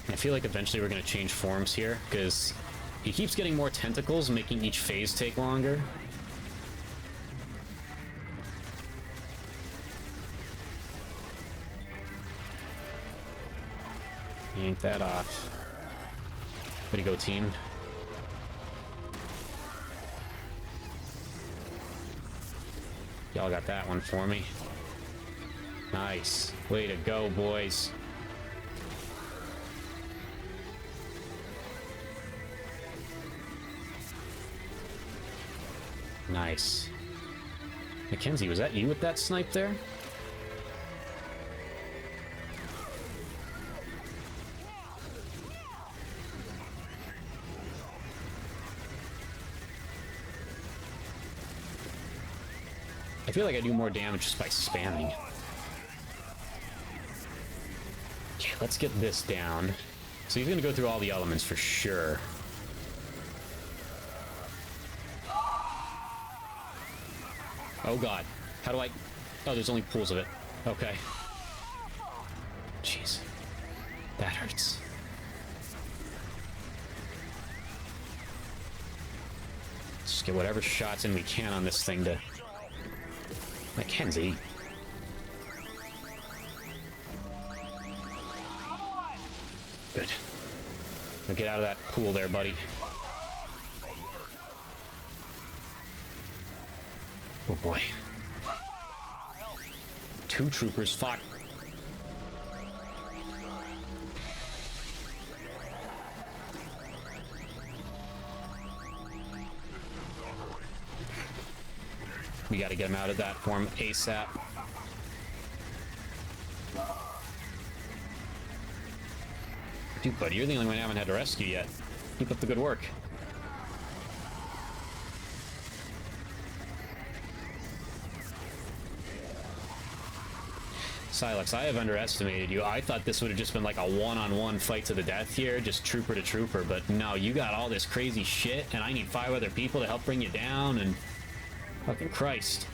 I feel like eventually we're going to change forms here, because He keeps getting more tentacles, making each phase take longer. Yank that off. Way to go, team. Y'all got that one for me. Nice. Way to go, boys. Nice. Mackenzie, was that you with that snipe there? I feel like I do more damage just by spamming. Okay, let's get this down. So he's gonna go through all the elements for sure. Oh god. How do I... Oh, there's only pools of it. Okay. Jeez. That hurts. Just get whatever shots in we can on this thing to... Mackenzie. Good. Now get out of that pool there, buddy. Oh boy. 2 troopers, fuck. We gotta get him out of that form ASAP. Dude, buddy, you're the only one I haven't had to rescue yet. Keep up the good work. Silex, I have underestimated you. I thought this would have just been like a one-on-one fight to the death here, just trooper to trooper, but no, you got all this crazy shit, and I need 5 other people to help bring you down, and... Fucking Christ.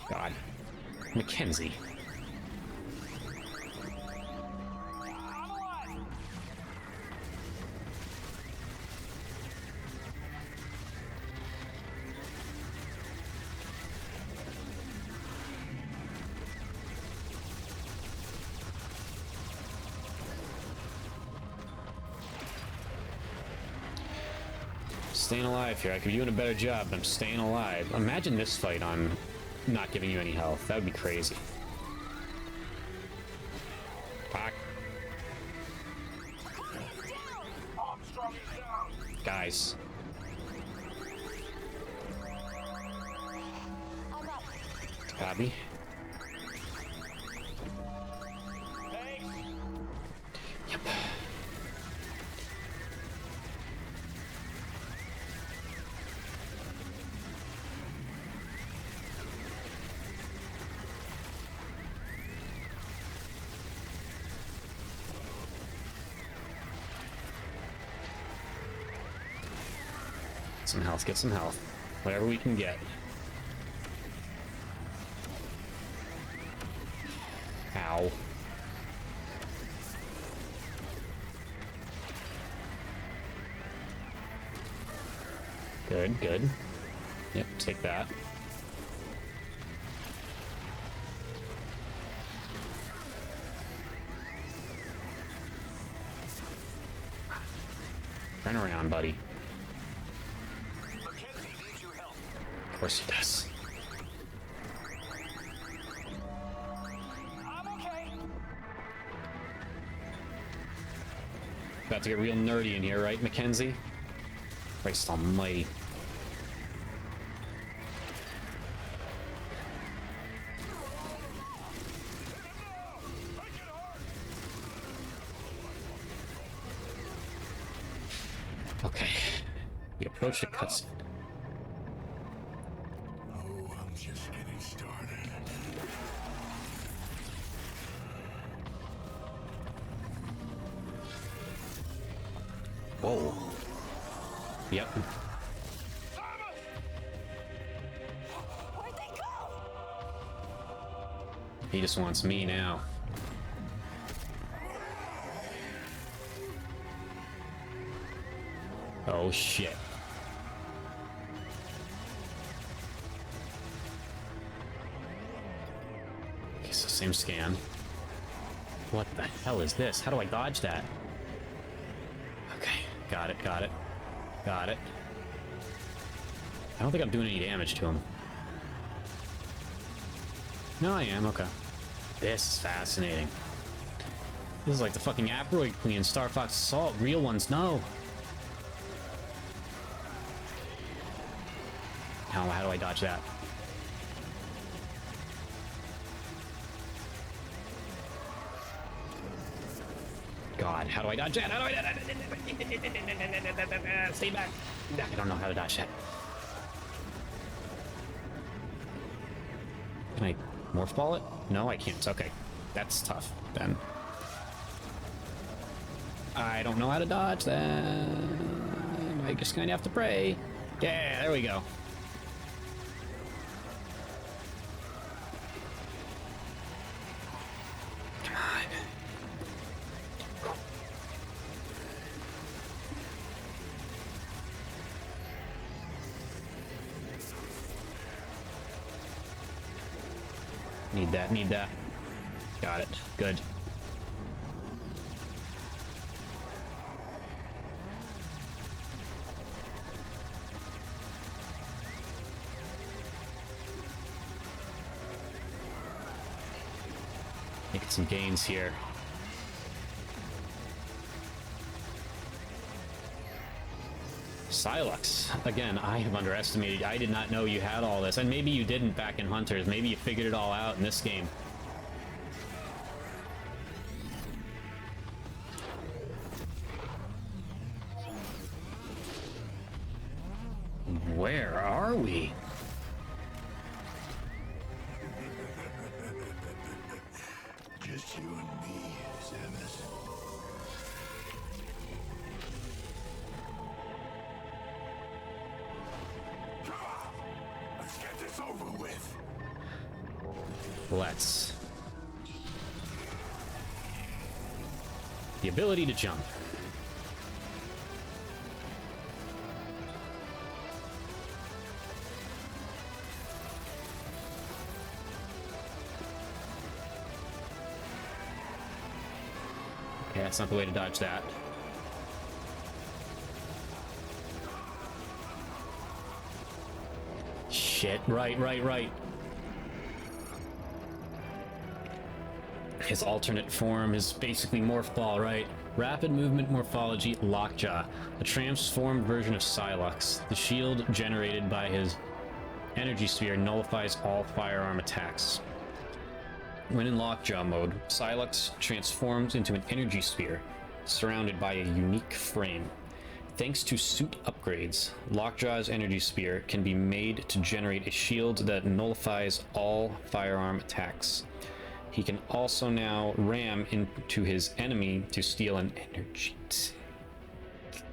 God. Mackenzie. Staying alive here. I could be doing a better job, but I'm staying alive. Imagine this fight on not giving you any health. That would be crazy. Fuck. Guys. Copy. Yep. Some health, get some health. Whatever we can get. Ow. Good, good. Yep, take that. Turn around, buddy. Of course he does. I'm okay. About to get real nerdy in here, right, Mackenzie? Christ almighty. Okay. We approach the cutscene. Oh, I'm just getting started. Whoa. Yep. Where'd they go? He just wants me now. Oh, shit. Okay, so same scan. What the hell is this? How do I dodge that? Okay, got it, got it. Got it. I don't think I'm doing any damage to him. No, I am, okay. This is fascinating. This is like the fucking Aproid Queen in Star Fox Assault. Real ones, no. Now, how do I dodge that? God, how do I dodge that? How do I dodge that? Stay back. I don't know how to dodge that. Can I morph ball it? No, I can't. Okay. That's tough, then. I don't know how to dodge that. I just kind of have to pray. Yeah, there we go. Come on. Need that, need that. Got it. Good. Making some gains here. Silux. Again, I have underestimated. I did not know you had all this. And maybe you didn't back in Hunters. Maybe you figured it all out in this game. Where are we? Just you and me, Samus. Come on! Let's get this over with. Let's. The ability to jump. Okay, that's not the way to dodge that. Shit, right. His alternate form is basically Morph Ball, right? Rapid movement morphology, Lockjaw. A transformed version of Silux. The shield generated by his energy sphere nullifies all firearm attacks. When in Lockjaw mode, Silux transforms into an energy sphere, surrounded by a unique frame. Thanks to suit upgrades, Lockjaw's energy sphere can be made to generate a shield that nullifies all firearm attacks. He can also now ram into his enemy to steal an energy tank.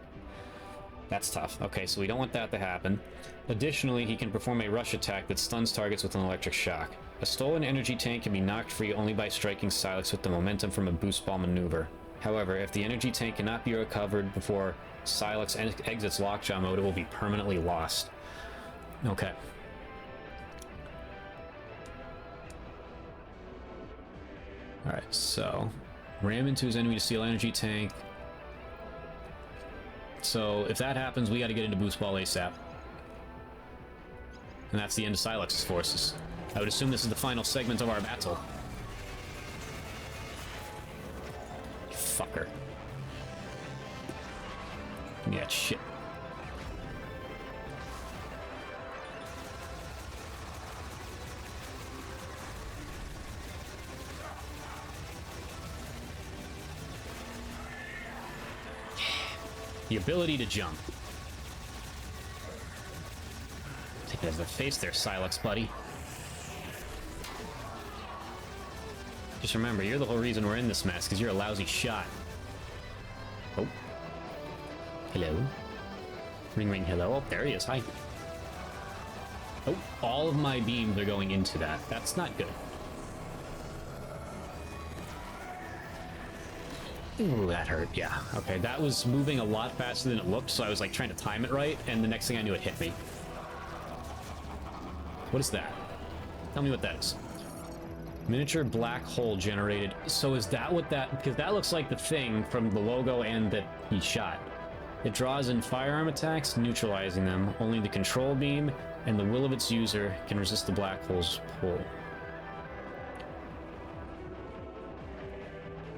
That's tough. Okay, so we don't want that to happen. Additionally, he can perform a rush attack that stuns targets with an electric shock. A stolen energy tank can be knocked free only by striking Silux with the momentum from a boost ball maneuver. However, if the energy tank cannot be recovered before Silux exits Lockjaw mode, it will be permanently lost. Okay. Alright, so ram into his enemy to steal energy tank. So if that happens, we got to get into boost ball ASAP. And that's the end of Silux's forces. I would assume this is the final segment of our battle. Fucker. Yeah, shit. The ability to jump. Take it as a face there, Silux, buddy. Just remember, you're the whole reason we're in this mess, because you're a lousy shot. Oh. Hello. Ring, ring, hello. Oh, there he is. Hi. Oh, all of my beams are going into that. That's not good. Ooh, that hurt. Yeah. Okay, that was moving a lot faster than it looked, so I was like trying to time it right, and the next thing I knew, it hit me. What is that? Tell me what that is. Miniature black hole generated. So is that what that... Because that looks like the thing from the logo and that he shot. It draws in firearm attacks, neutralizing them. Only the control beam and the will of its user can resist the black hole's pull.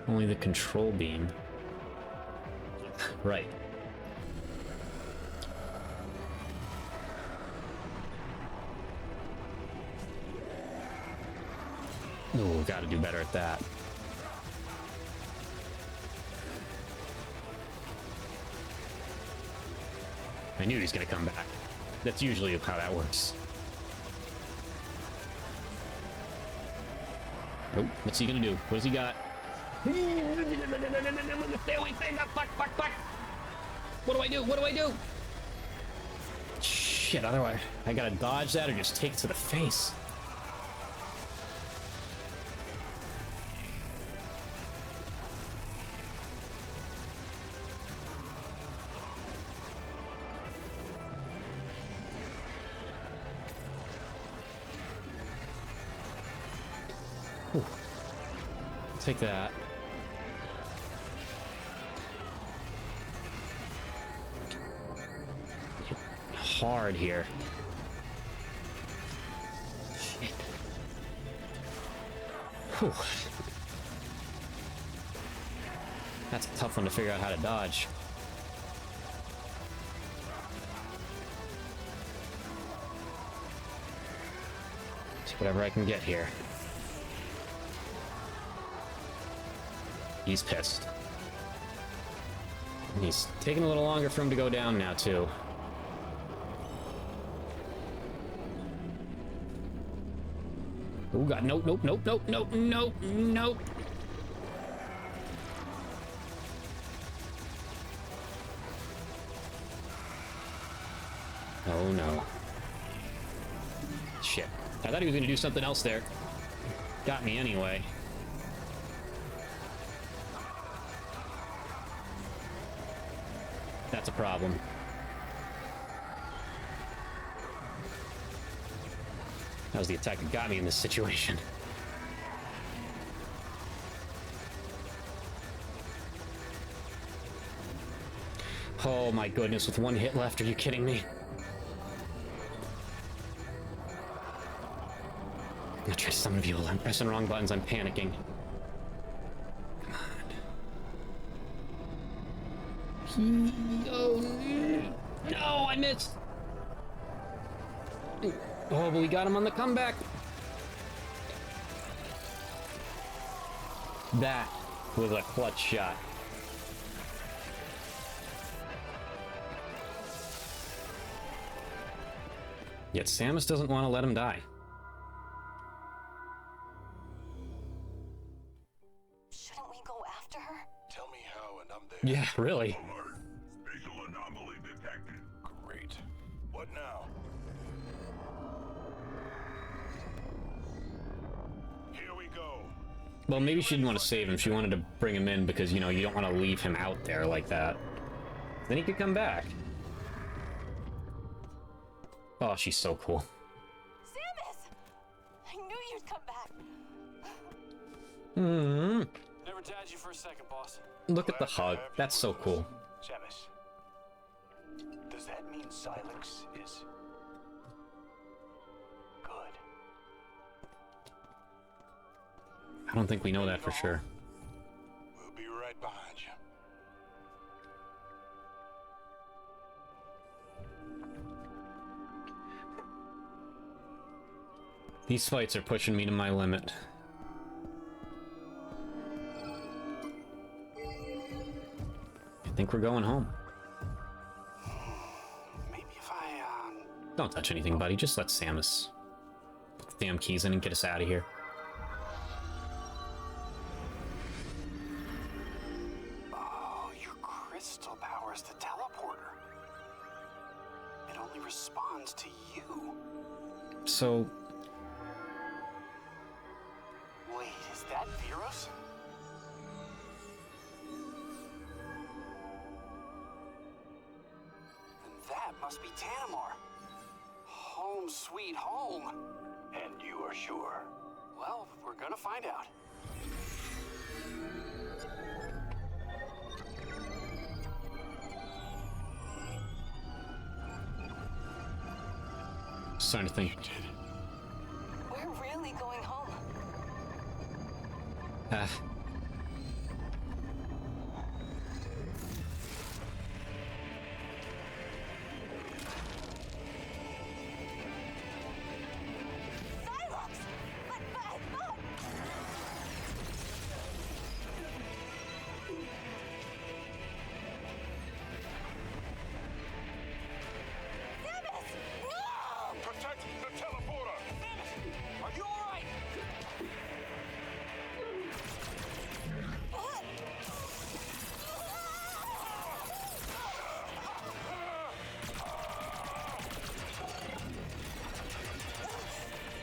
Only the control beam. Right. Ooh, gotta do better at that. I knew he was gonna come back. That's usually how that works. Nope. What's he gonna do? What does he got? Stay away, stay up, fuck, fuck, fuck! What do I do? What do I do? Shit, otherwise I gotta dodge that or just take it to the face. Whew. Take that. Hard here. Shit. Whew. That's a tough one to figure out how to dodge. Take whatever I can get here. He's pissed. And he's taking a little longer for him to go down now, too. Oh god, nope, nope, nope, nope, nope, nope, nope. Oh no. Shit. I thought he was gonna do something else there. Got me anyway. That's a problem. That was the attack that got me in this situation. Oh my goodness, with one hit left, are you kidding me? I'm gonna try to summon people. I'm pressing wrong buttons, I'm panicking. Come on. Oh, no, I missed! Oh, but we got him on the comeback. That was a clutch shot. Yet Samus doesn't want to let him die. Shouldn't we go after her? Tell me how and I'm there. Yeah, really. Alert. Spatial anomaly detected. Great. What now? Here we go. Well, maybe she didn't want to save him. She wanted to bring him in because, you know, you don't want to leave him out there like that. Then he could come back. Oh, she's so cool. Samus! I knew you'd come back. Hmm. Never doubted you for a second, boss. Look at the hug. That's so cool. Samus, does that mean Silex is good? I don't think we know that for sure. We'll be right behind you. These fights are pushing me to my limit. I think we're going home. Maybe if I, Don't touch anything, buddy. Just let Samus put the damn keys in and get us out of here. Oh, your crystal powers the teleporter. It only responds to you. So, Wait, is that Virus? must be Tanamar. Home sweet home. And you are sure? Well, we're gonna find out. Starting to think. We're really going home. Ah. Cylox! But... Samus! No! Protect the teleporter! Samus, are you alright?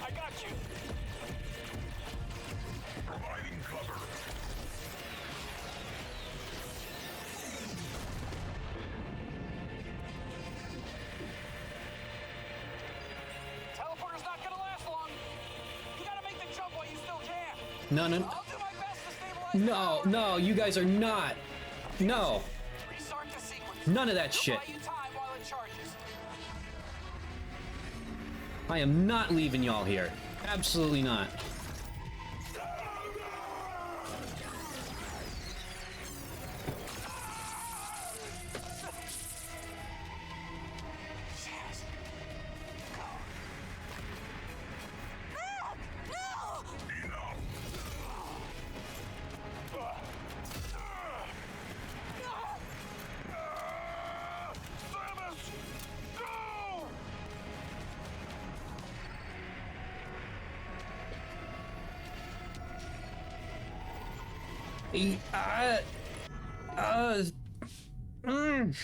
I got you. Providing cover. Teleporter's not gonna last long. You gotta make the jump while you still can. No, no, I'll do my best to stabilize the no, power. no, you guys are not. No, Restart the sequence. none of that It'll shit. buy you time while it charges. I am not leaving y'all here. Absolutely not. Samus, go. Enough. Samus! Go! Uh, mm.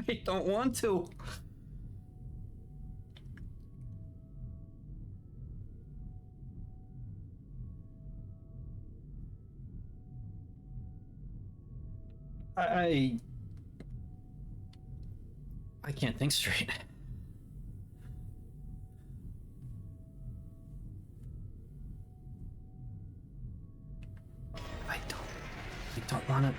I don't want to. I can't think straight. I don't want to.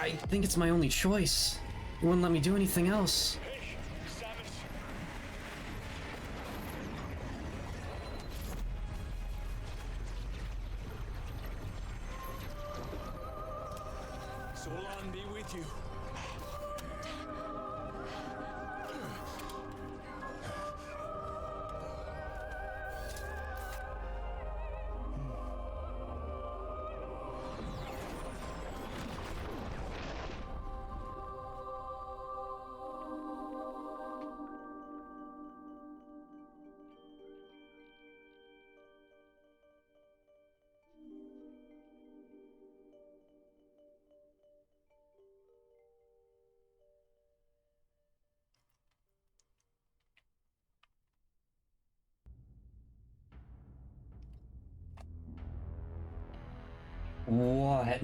I think it's my only choice. It wouldn't let me do anything else. Hey, Samus! Sollan be with you. What?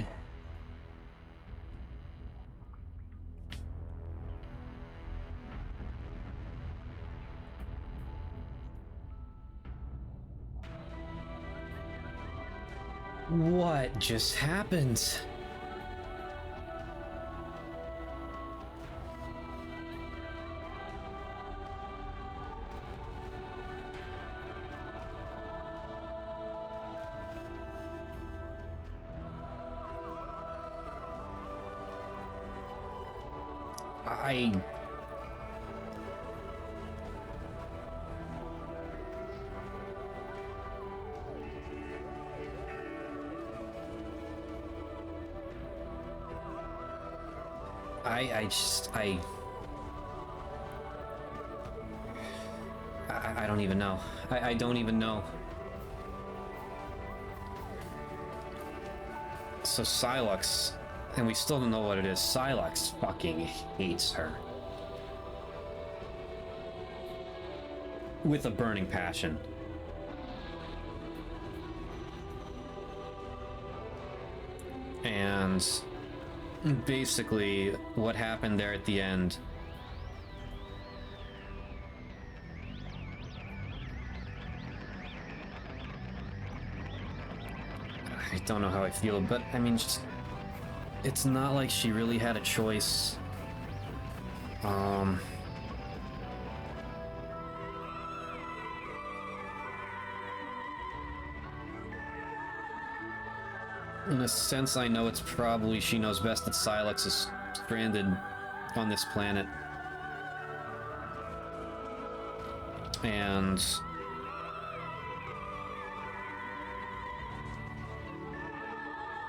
What just happened? I... I don't even know. I don't even know. So Silex, and we still don't know what it is. Silex fucking hates her. With a burning passion. And basically, what happened there at the end... I don't know how I feel, but I mean, just... It's not like she really had a choice. In a sense, I know it's probably she knows best that Silex is stranded on this planet. And...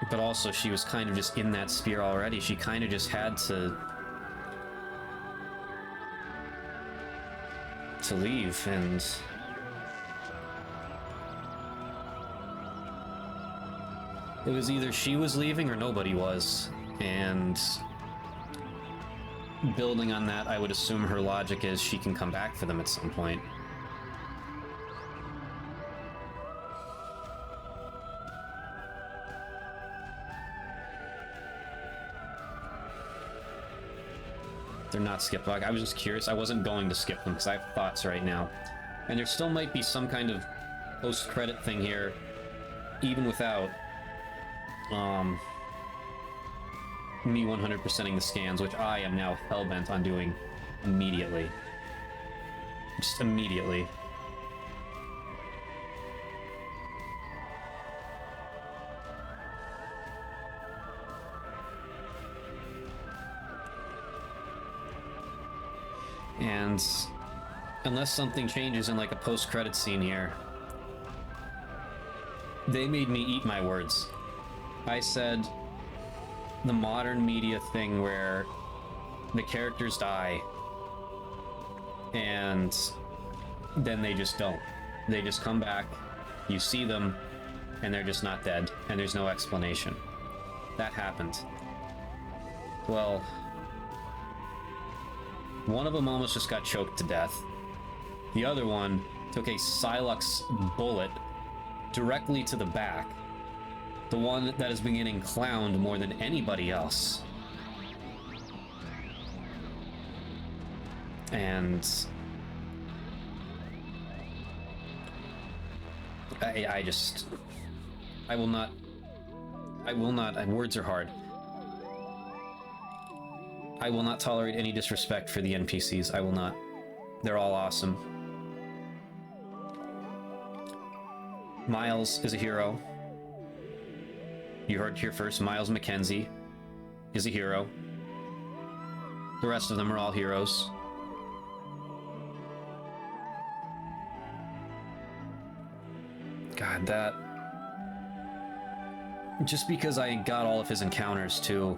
But also, she was kind of just in that sphere already. She kind of just had to leave, and... It was either she was leaving or nobody was, and... Building on that, I would assume her logic is she can come back for them at some point. They're not skipped. I was just curious. I wasn't going to skip them because I have thoughts right now. And there still might be some kind of post-credit thing here, even without me 100%ing the scans, which I am now hellbent on doing immediately. Just immediately. And unless something changes in like a post-credit scene here, they made me eat my words. I said the modern media thing where the characters die and then they just don't. They just come back, you see them, and they're just not dead, and there's no explanation. That happened. Well, one of them almost just got choked to death. The other one took a Silex bullet directly to the back. The one that has been getting clowned more than anybody else. And... I will not, words are hard. I will not tolerate any disrespect for the NPCs. I will not. They're all awesome. Miles is a hero. You heard here first. Miles McKenzie is a hero. The rest of them are all heroes. God, that... Just because I got all of his encounters, too.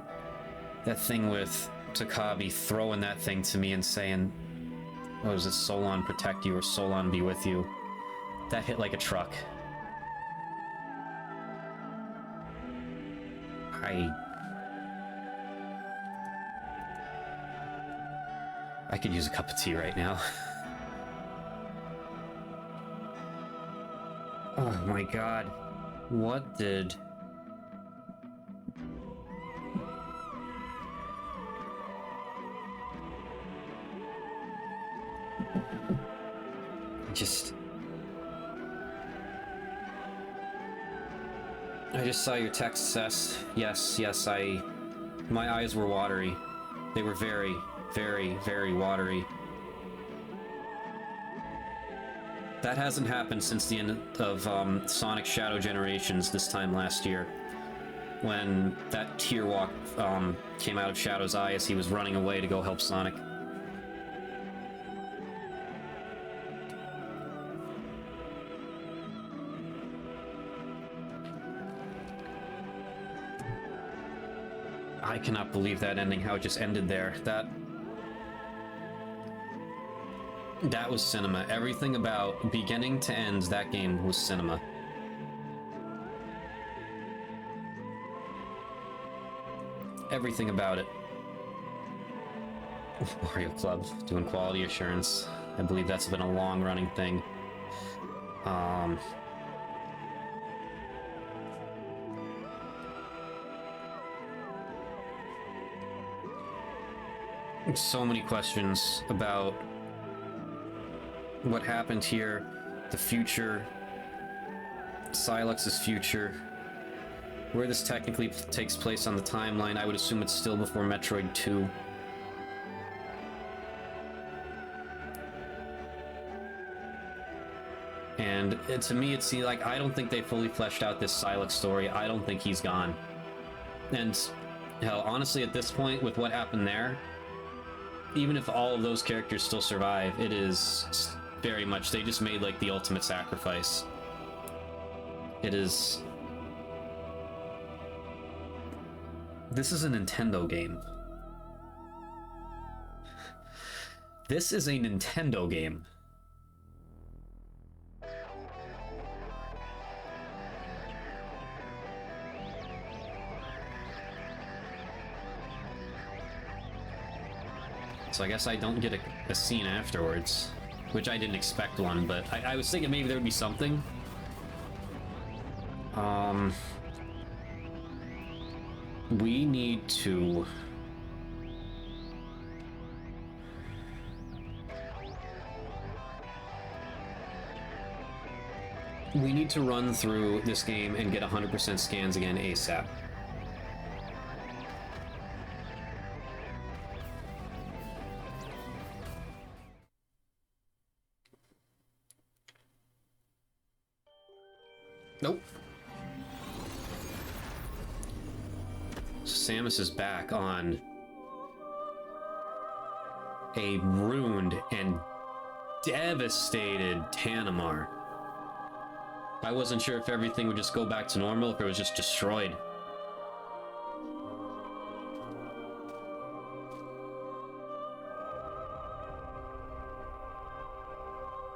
That thing with Takabi throwing that thing to me and saying, what was it, Sollan protect you or Sollan be with you? That hit like a truck. I could use a cup of tea right now. Oh my god. What did... I just saw your text, Cess. Yes, my eyes were watery. They were very, very, very watery. That hasn't happened since the end of Sonic Shadow Generations this time last year. When that tear walk came out of Shadow's eye as he was running away to go help Sonic. I cannot believe that ending, how it just ended there. That was cinema. Everything about beginning to end that game was cinema. Everything about it. Mario Club doing quality assurance. I believe that's been a long-running thing. So many questions about what happened here, the future, Silex's future, where this technically takes place on the timeline. I would assume it's still before Metroid 2. And to me, it's like, I don't think they fully fleshed out this Silex story. I don't think he's gone. And hell, honestly, at this point, with what happened there, even if all of those characters still survive, it is very much, they just made like the ultimate sacrifice. It is... This is a Nintendo game. This is a Nintendo game. So I guess I don't get a scene afterwards, which I didn't expect one, but I was thinking maybe there would be something. We need to... We need to run through this game and get 100% scans again ASAP. Nope. So Samus is back on a ruined and devastated Tanimar. I wasn't sure if everything would just go back to normal, if it was just destroyed.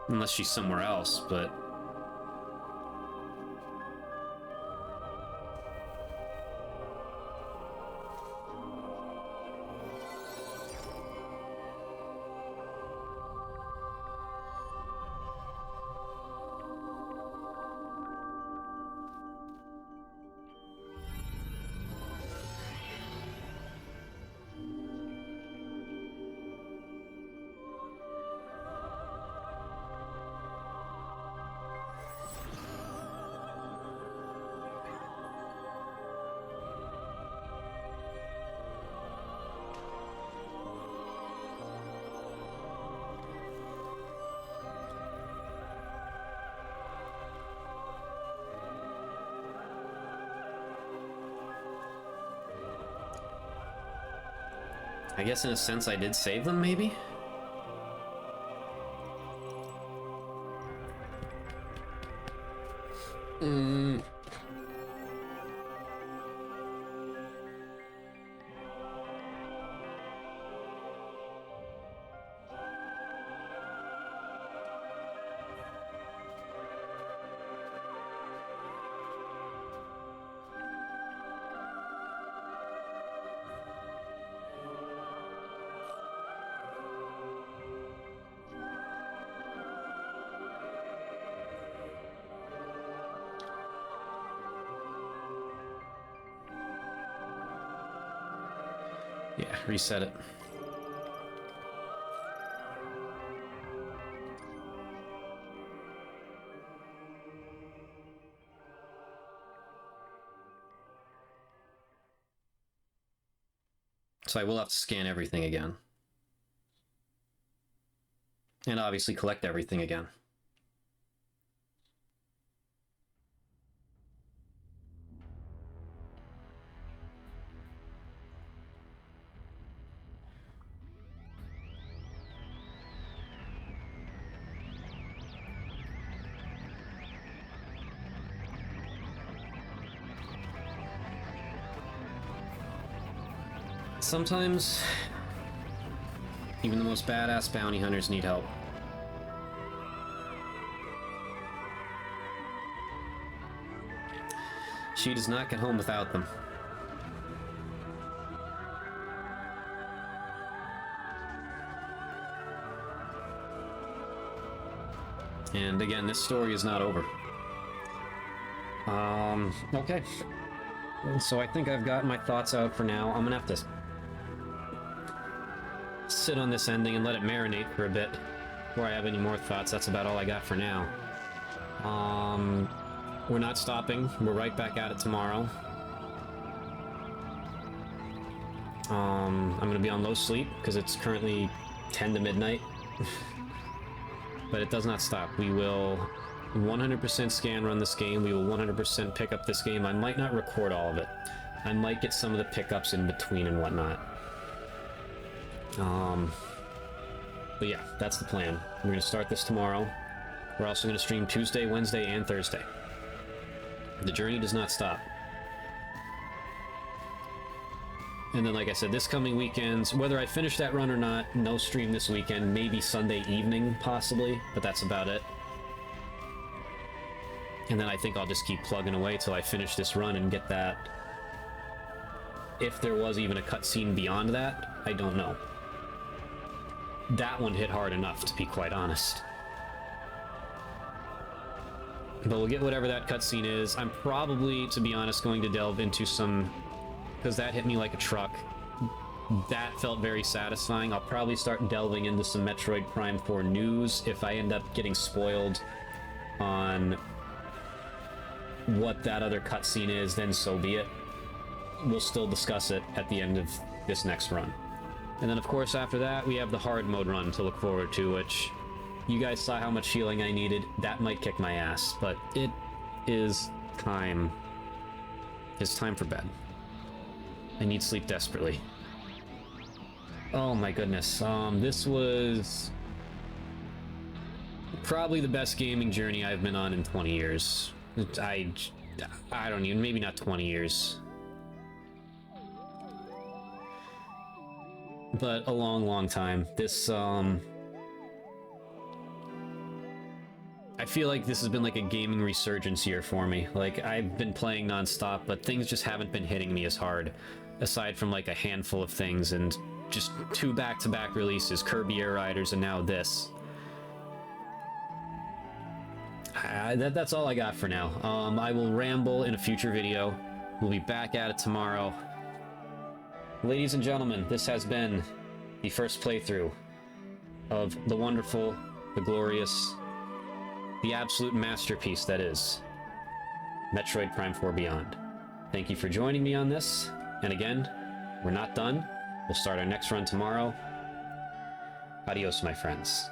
Unless she's somewhere else, but... I guess in a sense I did save them, maybe? Yeah, reset it. So I will have to scan everything again. And obviously collect everything again. Sometimes, even the most badass bounty hunters need help. She does not get home without them. And again, this story is not over. Okay. So I think I've got my thoughts out for now. I'm gonna have to sit on this ending and let it marinate for a bit before I have any more thoughts. That's about all I got for now. We're not stopping. We're right back at it tomorrow. I'm gonna be on low sleep because it's currently 10 to midnight. But it does not stop. We will 100% scan run this game. We will 100% pick up this game. I might not record all of it. I might get some of the pickups in between and whatnot. But yeah, that's the plan. We're gonna start this tomorrow. We're also gonna stream Tuesday, Wednesday, and Thursday. The journey does not stop. And then, like I said, this coming weekend, whether I finish that run or not, no stream this weekend. Maybe Sunday evening, possibly, but that's about it. And then I think I'll just keep plugging away till I finish this run and get that. If there was even a cutscene beyond that, I don't know. That one hit hard enough, to be quite honest. But we'll get whatever that cutscene is. I'm probably, to be honest, going to delve into some... because that hit me like a truck. That felt very satisfying. I'll probably start delving into some Metroid Prime 4 news if I end up getting spoiled on what that other cutscene is, then so be it. We'll still discuss it at the end of this next run. And then, of course, after that, we have the hard mode run to look forward to, which you guys saw how much healing I needed. That might kick my ass, but it is time. It's time for bed. I need sleep desperately. Oh my goodness. This was probably the best gaming journey I've been on in 20 years. I don't even, maybe not 20 years. But a long, long time. This, I feel like this has been like a gaming resurgence year for me. Like, I've been playing non-stop, but things just haven't been hitting me as hard. Aside from like a handful of things and just 2 back-to-back releases, Kirby Air Riders and now this. That's all I got for now. I will ramble in a future video. We'll be back at it tomorrow. Ladies and gentlemen, this has been the first playthrough of the wonderful, the glorious, the absolute masterpiece that is Metroid Prime 4 Beyond. Thank you for joining me on this. And again, we're not done. We'll start our next run tomorrow. Adios, my friends.